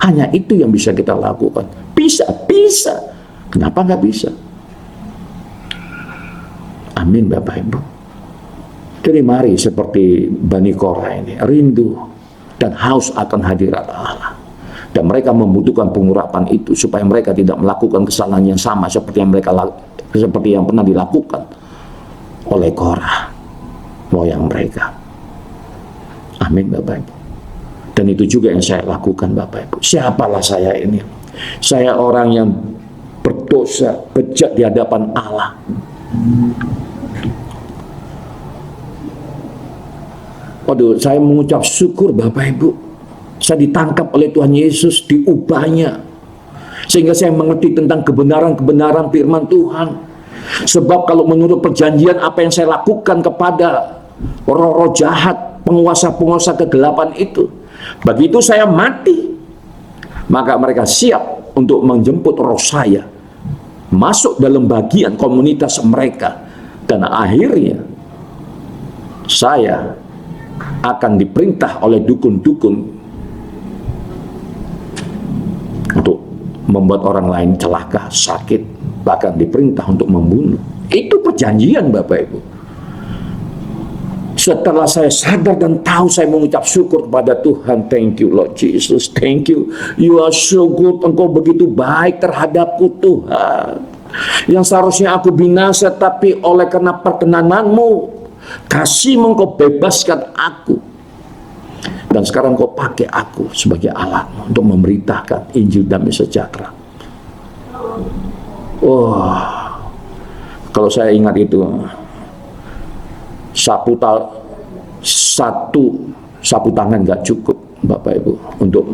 Hanya itu yang bisa kita lakukan. Bisa. Kenapa nggak bisa? Amin Bapak Ibu. Jadi mari seperti Bani Korah ini, rindu dan haus akan hadirat Allah. Dan mereka membutuhkan pengurapan itu supaya mereka tidak melakukan kesalahan yang sama seperti yang pernah dilakukan oleh Korah, moyang mereka. Amin Bapak Ibu. Dan itu juga yang saya lakukan Bapak Ibu. Siapalah saya ini? Saya orang yang berdosa, bejat di hadapan Allah. Waduh, saya mengucap syukur Bapak Ibu. Saya ditangkap oleh Tuhan Yesus, diubahnya. Sehingga saya mengerti tentang kebenaran-kebenaran firman Tuhan. Sebab kalau menurut perjanjian apa yang saya lakukan kepada roh-roh jahat, penguasa-penguasa kegelapan itu, begitu saya mati, maka mereka siap untuk menjemput roh saya masuk dalam bagian komunitas mereka. Dan akhirnya saya akan diperintah oleh dukun-dukun untuk membuat orang lain celaka, sakit, bahkan diperintah untuk membunuh. Itu perjanjian Bapak Ibu. Setelah saya sadar dan tahu, saya mengucap syukur kepada Tuhan. Thank you Lord Jesus, thank you. You are so good. Engkau begitu baik terhadapku Tuhan. Yang seharusnya aku binasa, tapi oleh karena perkenananmu, kasih-Mu, Engkau bebaskan aku. Dan sekarang Engkau pakai aku sebagai alat untuk memberitakan Injil damai sejahtera. Kalau saya ingat itu, satu sapu tangan gak cukup Bapak Ibu untuk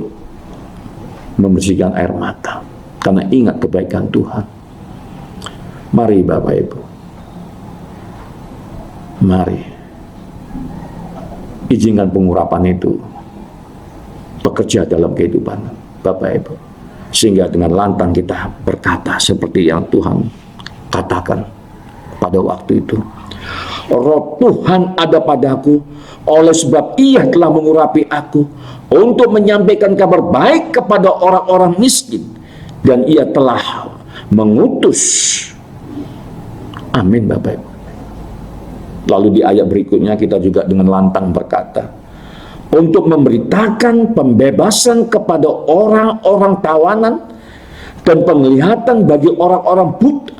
membersihkan air mata, karena ingat kebaikan Tuhan. Mari Bapak Ibu, mari izinkan pengurapan itu bekerja dalam kehidupan Bapak Ibu, sehingga dengan lantang kita berkata seperti yang Tuhan katakan pada waktu itu. Roh Tuhan ada padaku, oleh sebab Ia telah mengurapi aku untuk menyampaikan kabar baik kepada orang-orang miskin, dan Ia telah mengutus. Amin Bapak Ibu. Lalu di ayat berikutnya kita juga dengan lantang berkata, untuk memberitakan pembebasan kepada orang-orang tawanan dan penglihatan bagi orang-orang buta,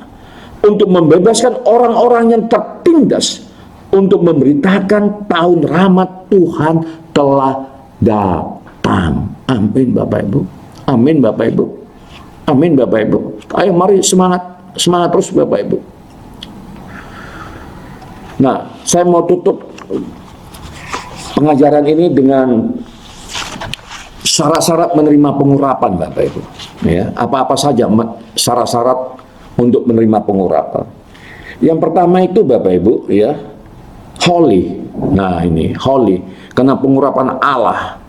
untuk membebaskan orang-orang yang tertindas, untuk memberitakan tahun rahmat Tuhan telah datang. Amin Bapak Ibu. Amin Bapak Ibu. Amin Bapak Ibu. Ayo mari semangat terus Bapak Ibu. Nah, saya mau tutup pengajaran ini dengan syarat-syarat menerima pengurapan Bapak Ibu. Ya, apa-apa saja syarat-syarat untuk menerima pengurapan. Yang pertama itu Bapak Ibu, ya, holy. Nah ini holy, karena pengurapan Allah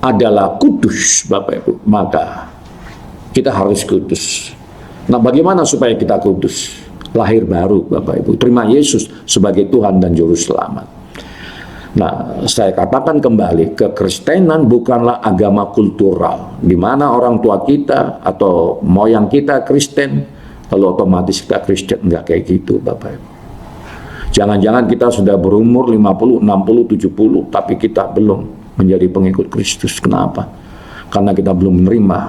adalah kudus Bapak Ibu, maka kita harus kudus. Nah bagaimana supaya kita kudus? Lahir baru Bapak Ibu, terima Yesus sebagai Tuhan dan Juru Selamat. Nah, saya katakan kembali, kekristenan bukanlah agama kultural, di mana orang tua kita atau moyang kita Kristen, lalu otomatis kita Kristen. Enggak kayak gitu Bapak Ibu. Jangan-jangan kita sudah berumur 50, 60, 70, tapi kita belum menjadi pengikut Kristus. Kenapa? Karena kita belum menerima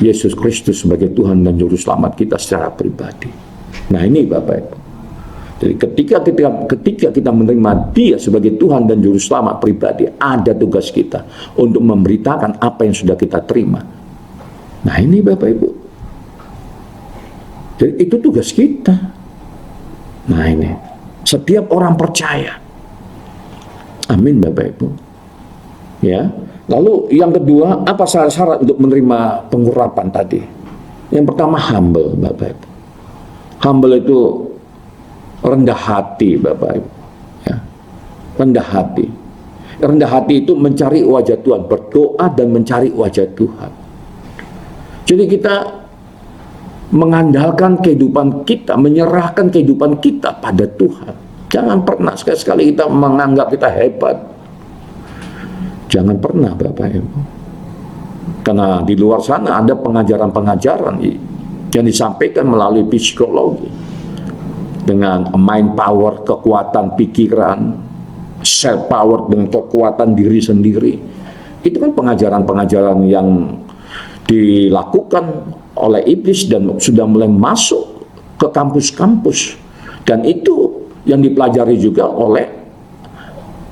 Yesus Kristus sebagai Tuhan dan Juru Selamat kita secara pribadi. Nah ini Bapak Ibu. Jadi ketika kita menerima Dia sebagai Tuhan dan Juru Selamat pribadi, ada tugas kita untuk memberitakan apa yang sudah kita terima. Nah ini Bapak Ibu. Jadi itu tugas kita. Nah ini, setiap orang percaya. Amin Bapak Ibu. Ya. Lalu yang kedua, apa syarat-syarat untuk menerima pengurapan tadi? Yang pertama humble Bapak Ibu. Humble itu rendah hati Bapak Ibu. Ya. Rendah hati. Rendah hati itu mencari wajah Tuhan, berdoa dan mencari wajah Tuhan. Jadi kita mengandalkan kehidupan kita, menyerahkan kehidupan kita pada Tuhan. Jangan pernah sekali-sekali kita menganggap kita hebat. Jangan pernah Bapak Ibu. Karena di luar sana ada pengajaran-pengajaran yang disampaikan melalui psikologi. Dengan mind power, kekuatan pikiran, self power dengan kekuatan diri sendiri. Itu kan pengajaran-pengajaran yang dilakukan oleh iblis dan sudah mulai masuk ke kampus-kampus. Dan itu yang dipelajari juga oleh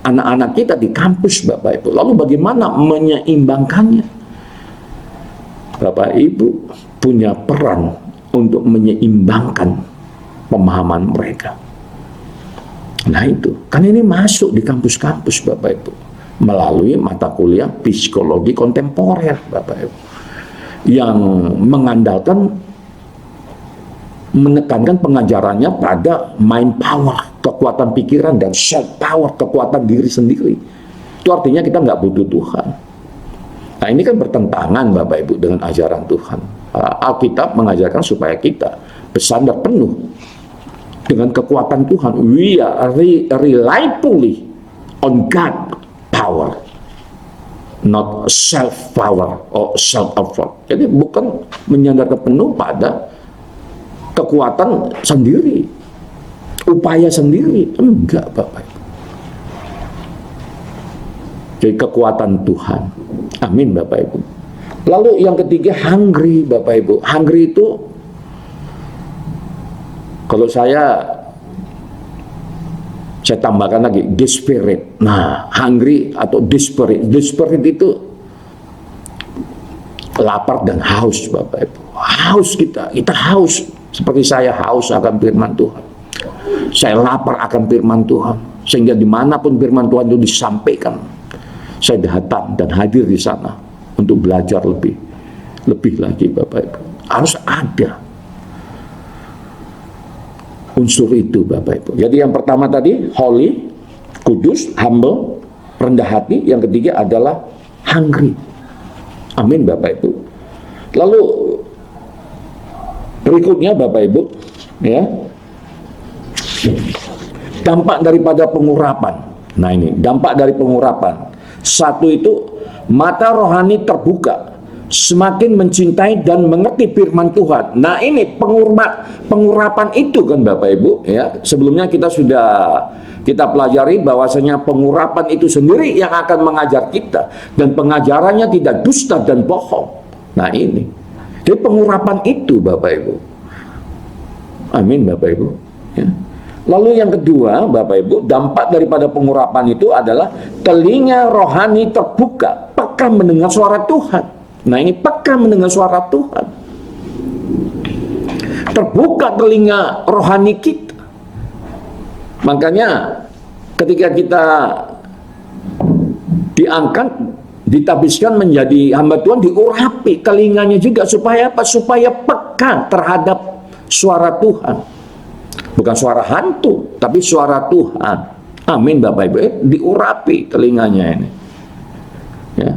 anak-anak kita di kampus Bapak Ibu. Lalu bagaimana menyeimbangkannya? Bapak Ibu punya peran untuk menyeimbangkan pemahaman mereka. Nah itu, kan ini masuk di kampus-kampus Bapak Ibu, melalui mata kuliah psikologi kontemporer Bapak Ibu, yang mengandalkan, menekankan pengajarannya pada mind power, kekuatan pikiran, dan self power, kekuatan diri sendiri. Itu artinya kita nggak butuh Tuhan. Nah ini kan bertentangan Bapak Ibu dengan ajaran Tuhan. Alkitab mengajarkan supaya kita bersandar penuh dengan kekuatan Tuhan. We are rely fully on God power, not self power or self effort. Jadi bukan menyandarkan penuh pada kekuatan sendiri, upaya sendiri. Enggak, Bapak Ibu. Jadi kekuatan Tuhan. Amin, Bapak Ibu. Lalu yang ketiga, hungry, Bapak Ibu. Hungry itu, kalau saya tambahkan lagi, desperate. Nah, hungry atau desperate. Desperate itu lapar dan haus, Bapak Ibu. Haus kita haus. Seperti saya haus akan firman Tuhan. Saya lapar akan firman Tuhan. Sehingga dimanapun firman Tuhan itu disampaikan, saya datang dan hadir di sana untuk belajar lebih lagi, Bapak Ibu. Harus ada unsur itu, Bapak Ibu. Jadi yang pertama tadi holy, kudus, humble, rendah hati. Yang ketiga adalah hungry. Amin, Bapak Ibu. Lalu berikutnya, Bapak Ibu, ya, dampak daripada pengurapan. Nah, ini dampak dari pengurapan. Satu itu, mata rohani terbuka, semakin mencintai dan mengerti firman Tuhan. Nah, ini pengurapan itu kan, Bapak Ibu, ya. Sebelumnya kita pelajari bahwasanya pengurapan itu sendiri yang akan mengajar kita, dan pengajarannya tidak dusta dan bohong. Nah, ini jadi pengurapan itu, Bapak Ibu. Amin, Bapak Ibu, ya. Lalu yang kedua, Bapak Ibu, dampak daripada pengurapan itu adalah telinga rohani terbuka, peka mendengar suara Tuhan. Nah, ini peka mendengar suara Tuhan. Terbuka telinga rohani kita. Makanya ketika kita diangkat, ditabiskan menjadi hamba Tuhan, diurapi telinganya juga supaya apa? Supaya peka terhadap suara Tuhan. Bukan suara hantu, tapi suara Tuhan. Amin, Bapak Ibu. Diurapi telinganya ini. Ya.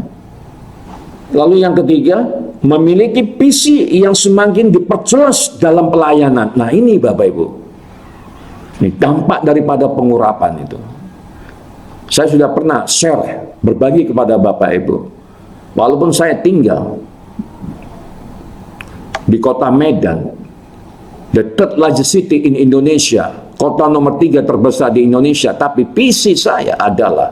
Lalu yang ketiga, memiliki visi yang semakin diperjelas dalam pelayanan. Nah, ini Bapak Ibu. Ini dampak daripada pengurapan itu. Saya sudah pernah share, berbagi kepada Bapak Ibu. Walaupun saya tinggal di kota Medan, the third largest city in Indonesia, kota nomor 3 terbesar di Indonesia, tapi visi saya adalah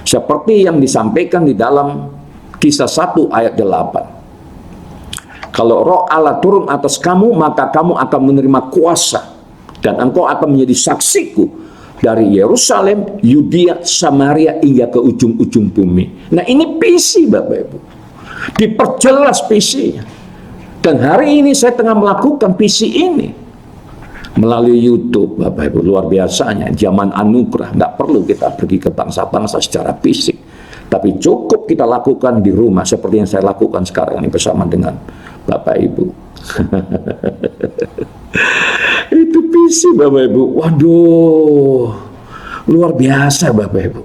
seperti yang disampaikan di dalam Kisah 1 ayat 8. Kalau Roh Allah turun atas kamu, maka kamu akan menerima kuasa, dan engkau akan menjadi saksiku dari Yerusalem, Yudea, Samaria, hingga ke ujung-ujung bumi. Nah, ini visi, Bapak Ibu. Diperjelas visinya. Dan hari ini saya tengah melakukan visi ini melalui YouTube, Bapak Ibu. Luar biasanya, zaman anugerah. Nggak perlu kita pergi ke bangsa-bangsa secara fisik, tapi cukup kita lakukan di rumah seperti yang saya lakukan sekarang ini bersama dengan Bapak Ibu. Itu visi, Bapak Ibu. Waduh, luar biasa, Bapak Ibu.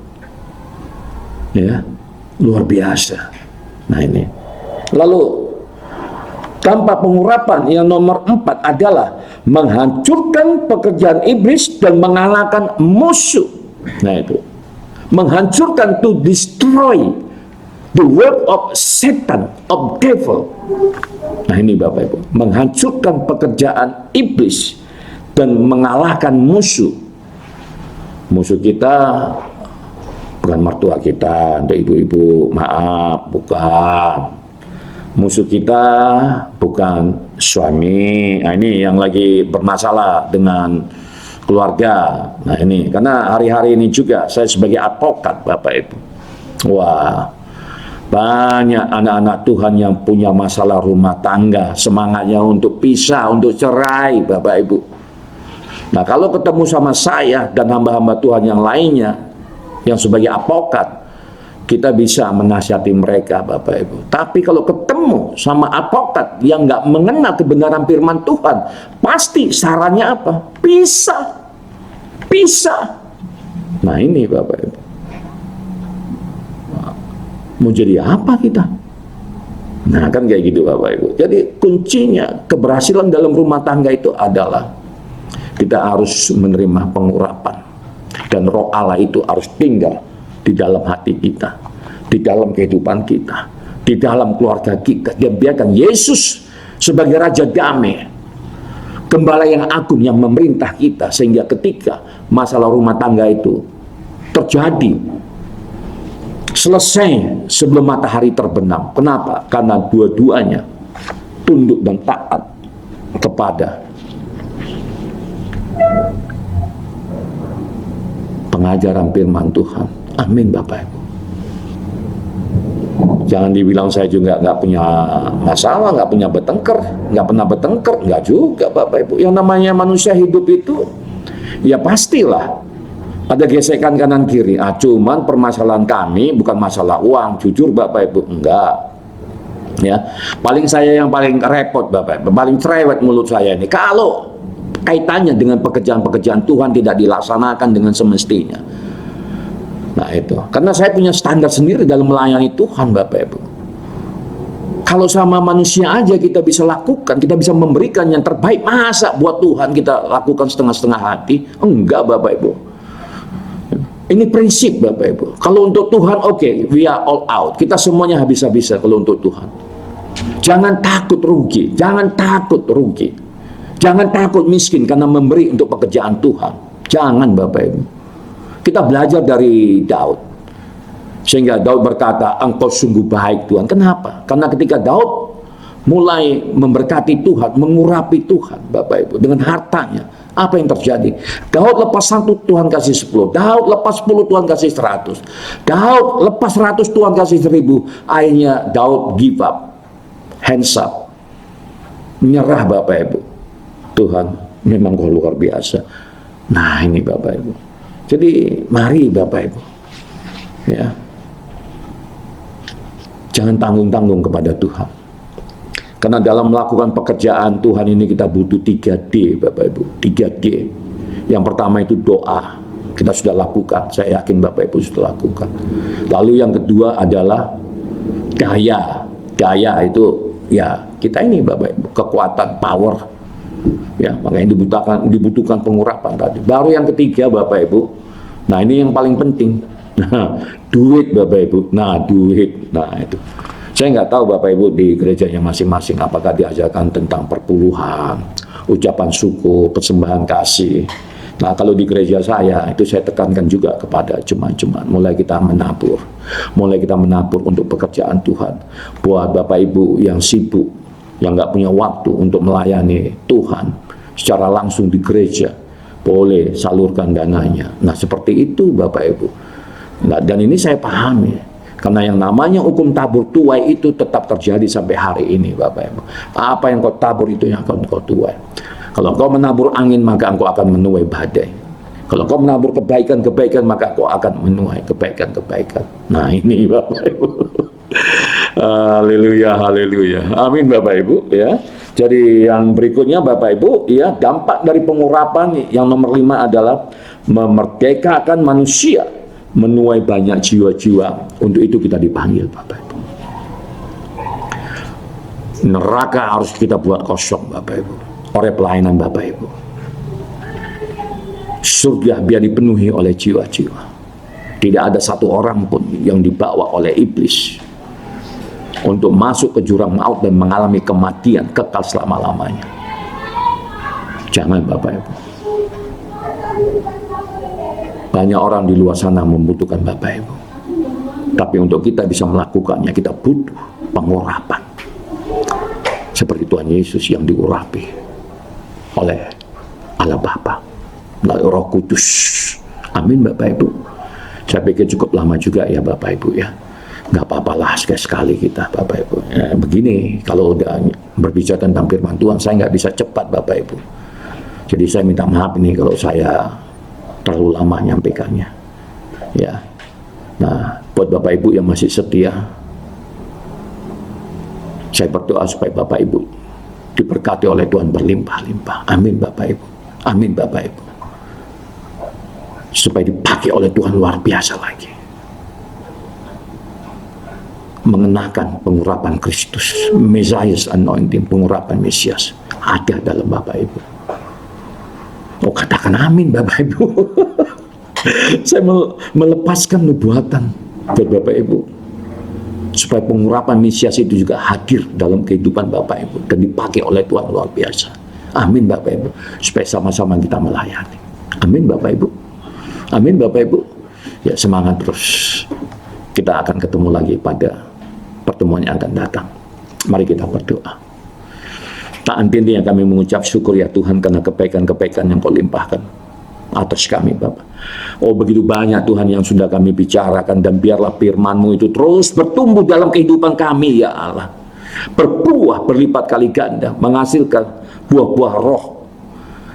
Ya, luar biasa. Nah, ini. Lalu dampak pengurapan yang nomor 4 adalah menghancurkan pekerjaan iblis dan mengalahkan musuh. Nah, itu. Menghancurkan, to destroy the work of Satan, of devil. Nah, ini Bapak Ibu. Menghancurkan pekerjaan iblis dan mengalahkan musuh. Musuh kita bukan mertua kita, untuk ibu-ibu, maaf, bukan. Musuh kita bukan suami. Nah, ini yang lagi bermasalah dengan keluarga. Nah, ini karena hari-hari ini juga saya sebagai advokat, Bapak Ibu. Wah, banyak anak-anak Tuhan yang punya masalah rumah tangga, semangatnya untuk pisah, untuk cerai, Bapak Ibu. Nah, kalau ketemu sama saya dan hamba-hamba Tuhan yang lainnya yang sebagai advokat, kita bisa menasihati mereka, Bapak Ibu. Tapi kalau ketemu sama advokat yang nggak mengenal kebenaran firman Tuhan, pasti sarannya apa? Pisah. Nah, ini Bapak Ibu. Mau jadi apa kita? Nah, kan kayak gitu, Bapak Ibu. Jadi kuncinya keberhasilan dalam rumah tangga itu adalah kita harus menerima pengurapan, dan Roh Allah itu harus tinggal di dalam hati kita, di dalam kehidupan kita, di dalam keluarga kita. Dan biarkan Yesus sebagai Raja Damai Gembala yang agung yang memerintah kita, sehingga ketika masalah rumah tangga itu terjadi, selesai sebelum matahari terbenam. Kenapa? Karena dua-duanya tunduk dan taat kepada pengajaran firman Tuhan. Amin Bapak Ibu. Jangan dibilang saya juga nggak punya masalah, nggak punya bertengkar, nggak pernah bertengkar, nggak juga Bapak Ibu. Yang namanya manusia hidup itu, ya pastilah ada gesekan kanan kiri. Cuman permasalahan kami bukan masalah uang, jujur Bapak Ibu, enggak. Ya, saya yang paling repot Bapak Ibu, paling cerewet mulut saya ini kalau kaitannya dengan pekerjaan-pekerjaan Tuhan tidak dilaksanakan dengan semestinya. Nah itu, karena saya punya standar sendiri dalam melayani Tuhan Bapak Ibu. Kalau sama manusia aja kita bisa lakukan, kita bisa memberikan yang terbaik, masa buat Tuhan kita lakukan setengah-setengah hati? Enggak Bapak Ibu. Ini prinsip Bapak Ibu. Kalau untuk Tuhan oke, we are all out. Kita semuanya habis-habisan kalau untuk Tuhan. Jangan takut rugi, jangan takut rugi. Jangan takut miskin karena memberi untuk pekerjaan Tuhan. Jangan Bapak Ibu. Kita belajar dari Daud. Sehingga Daud berkata, engkau sungguh baik Tuhan. Kenapa? Karena ketika Daud mulai memberkati Tuhan, mengurapi Tuhan Bapak Ibu dengan hartanya, apa yang terjadi? Daud lepas 1, Tuhan kasih 10. Daud lepas 10, Tuhan kasih 100. Daud lepas 100, Tuhan kasih 1000. Akhirnya Daud give up, hands up, menyerah Bapak Ibu. Tuhan memang luar biasa. Nah ini Bapak Ibu. Jadi mari Bapak Ibu, ya, jangan tanggung-tanggung kepada Tuhan. Karena dalam melakukan pekerjaan Tuhan ini kita butuh 3D Bapak Ibu, 3D. Yang pertama itu doa, kita sudah lakukan, saya yakin Bapak Ibu sudah lakukan. Lalu yang kedua adalah daya itu ya kita ini Bapak Ibu, kekuatan, power. Ya, makanya dibutuhkan pengurapan tadi. Baru yang ketiga Bapak Ibu, nah ini yang paling penting, nah duit Bapak Ibu, nah duit, nah itu. Saya nggak tahu Bapak Ibu di gerejanya masing-masing apakah diajarkan tentang perpuluhan, ucapan syukur, persembahan kasih. Nah kalau di gereja saya itu saya tekankan juga kepada jemaat-jemaat, mulai kita menabur untuk pekerjaan Tuhan. Buat Bapak Ibu yang sibuk, yang nggak punya waktu untuk melayani Tuhan secara langsung di gereja, boleh salurkan dananya. Nah seperti itu Bapak Ibu. Nah, dan ini saya pahami, karena yang namanya hukum tabur tuai itu tetap terjadi sampai hari ini Bapak Ibu. Apa yang kau tabur itu yang akan kau tuai. Kalau kau menabur angin maka engkau akan menuai badai. Kalau kau menabur kebaikan maka kau akan menuai kebaikan. Nah ini Bapak Ibu. Haleluya, haleluya. Amin Bapak Ibu ya. Jadi yang berikutnya Bapak Ibu ya, dampak dari pengurapan yang nomor 5 adalah memerdekakan manusia, menuai banyak jiwa-jiwa. Untuk itu kita dipanggil Bapak Ibu. Neraka harus kita buat kosong Bapak Ibu, oleh pelayanan Bapak Ibu. Surga biar dipenuhi oleh jiwa-jiwa. Tidak ada satu orang pun yang dibawa oleh iblis untuk masuk ke jurang maut dan mengalami kematian kekal selama-lamanya. Jangan Bapak Ibu. Banyak orang di luar sana membutuhkan Bapak Ibu. Tapi untuk kita bisa melakukannya, kita butuh pengurapan. Seperti Tuhan Yesus yang diurapi oleh Allah Bapa melalui Roh Kudus. Amin Bapak Ibu. Saya pikir cukup lama juga ya Bapak Ibu ya. Nggak apa-apalah sekali-sekali kita Bapak Ibu ya, begini kalau udah berbicara tentang firman Tuhan saya nggak bisa cepat Bapak Ibu, jadi saya minta maaf ini kalau saya terlalu lama nyampaikannya ya. Nah buat Bapak Ibu yang masih setia, saya berdoa supaya Bapak Ibu diberkati oleh Tuhan berlimpah-limpah. Amin Bapak Ibu, amin Bapak Ibu, supaya dipakai oleh Tuhan luar biasa lagi, mengenakan pengurapan Kristus, Messiah's anointing, pengurapan Mesias ada dalam Bapak Ibu. Oh katakan amin Bapak Ibu. Saya melepaskan nubuatan buat Bapak Ibu supaya pengurapan Mesias itu juga hadir dalam kehidupan Bapak Ibu dan dipakai oleh Tuhan luar biasa. Amin Bapak Ibu. Supaya sama-sama kita melayani. Amin Bapak Ibu. Amin Bapak Ibu. Ya, semangat terus. Kita akan ketemu lagi pada pertemuan yang akan datang. Mari kita berdoa. Tak henti-hentinya kami mengucap syukur ya Tuhan karena kebaikan-kebaikan yang Kau limpahkan atas kami Bapak. Oh, begitu banyak Tuhan yang sudah kami bicarakan, dan biarlah firman-Mu itu terus bertumbuh dalam kehidupan kami ya Allah. Berbuah berlipat kali ganda, menghasilkan buah-buah roh.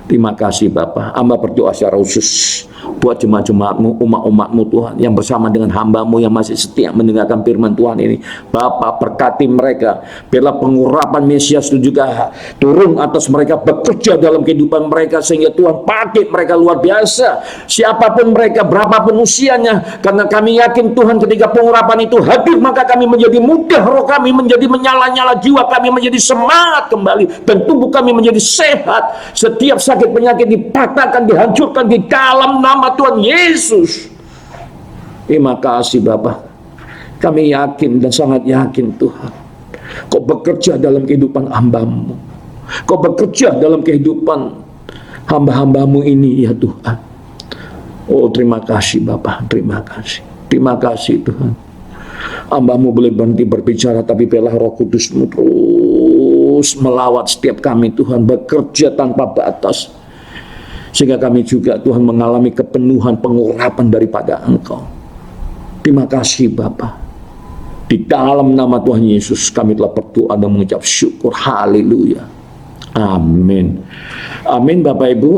Terima kasih Bapak. Hamba berdoa secara khusus buat jemaat-jemaat-Mu, umat-umat-Mu Tuhan, yang bersama dengan hamba-Mu yang masih setia mendengarkan firman Tuhan ini. Bapak berkati mereka, biarlah pengurapan Mesias itu juga turun atas mereka, bekerja dalam kehidupan mereka, sehingga Tuhan pakai mereka luar biasa. Siapapun mereka, berapapun usianya, karena kami yakin Tuhan ketika pengurapan itu hadir, maka kami menjadi mudah, roh kami menjadi menyala-nyala, jiwa kami menjadi semangat kembali, dan tubuh kami menjadi sehat. Setiap sakit penyakit dipatahkan, dihancurkan di dalam nama Tuhan Yesus. Terima kasih Bapak. Kami yakin dan sangat yakin Tuhan, Kau bekerja dalam kehidupan hamba-Mu. Kau bekerja dalam kehidupan hamba-hamba-Mu ini ya Tuhan. Oh, terima kasih Bapak. Terima kasih. Terima kasih Tuhan. Hamba-Mu boleh berhenti berbicara, tapi biarlah Roh Kudus-Mu terus melawat setiap kami Tuhan, bekerja tanpa batas, sehingga kami juga Tuhan mengalami kepenuhan pengurapan daripada Engkau. Terima kasih Bapa. Di dalam nama Tuhan Yesus kami telah berdoa dan mengucap syukur. Haleluya. Amin. Amin Bapak Ibu.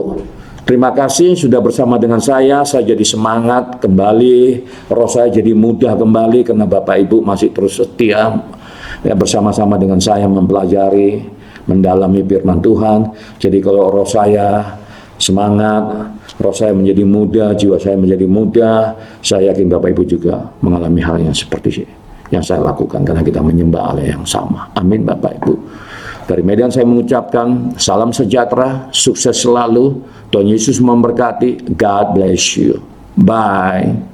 Terima kasih sudah bersama dengan saya. Saya jadi semangat kembali, roh saya jadi mudah kembali, karena Bapak Ibu masih terus setia ya, bersama-sama dengan saya mempelajari, mendalami firman Tuhan. Jadi kalau roh saya semangat, roh saya menjadi muda, jiwa saya menjadi muda, saya yakin Bapak Ibu juga mengalami hal yang seperti yang saya lakukan, karena kita menyembah Allah yang sama. Amin Bapak Ibu. Dari Medan saya mengucapkan salam sejahtera, sukses selalu, Tuhan Yesus memberkati. God bless you. Bye.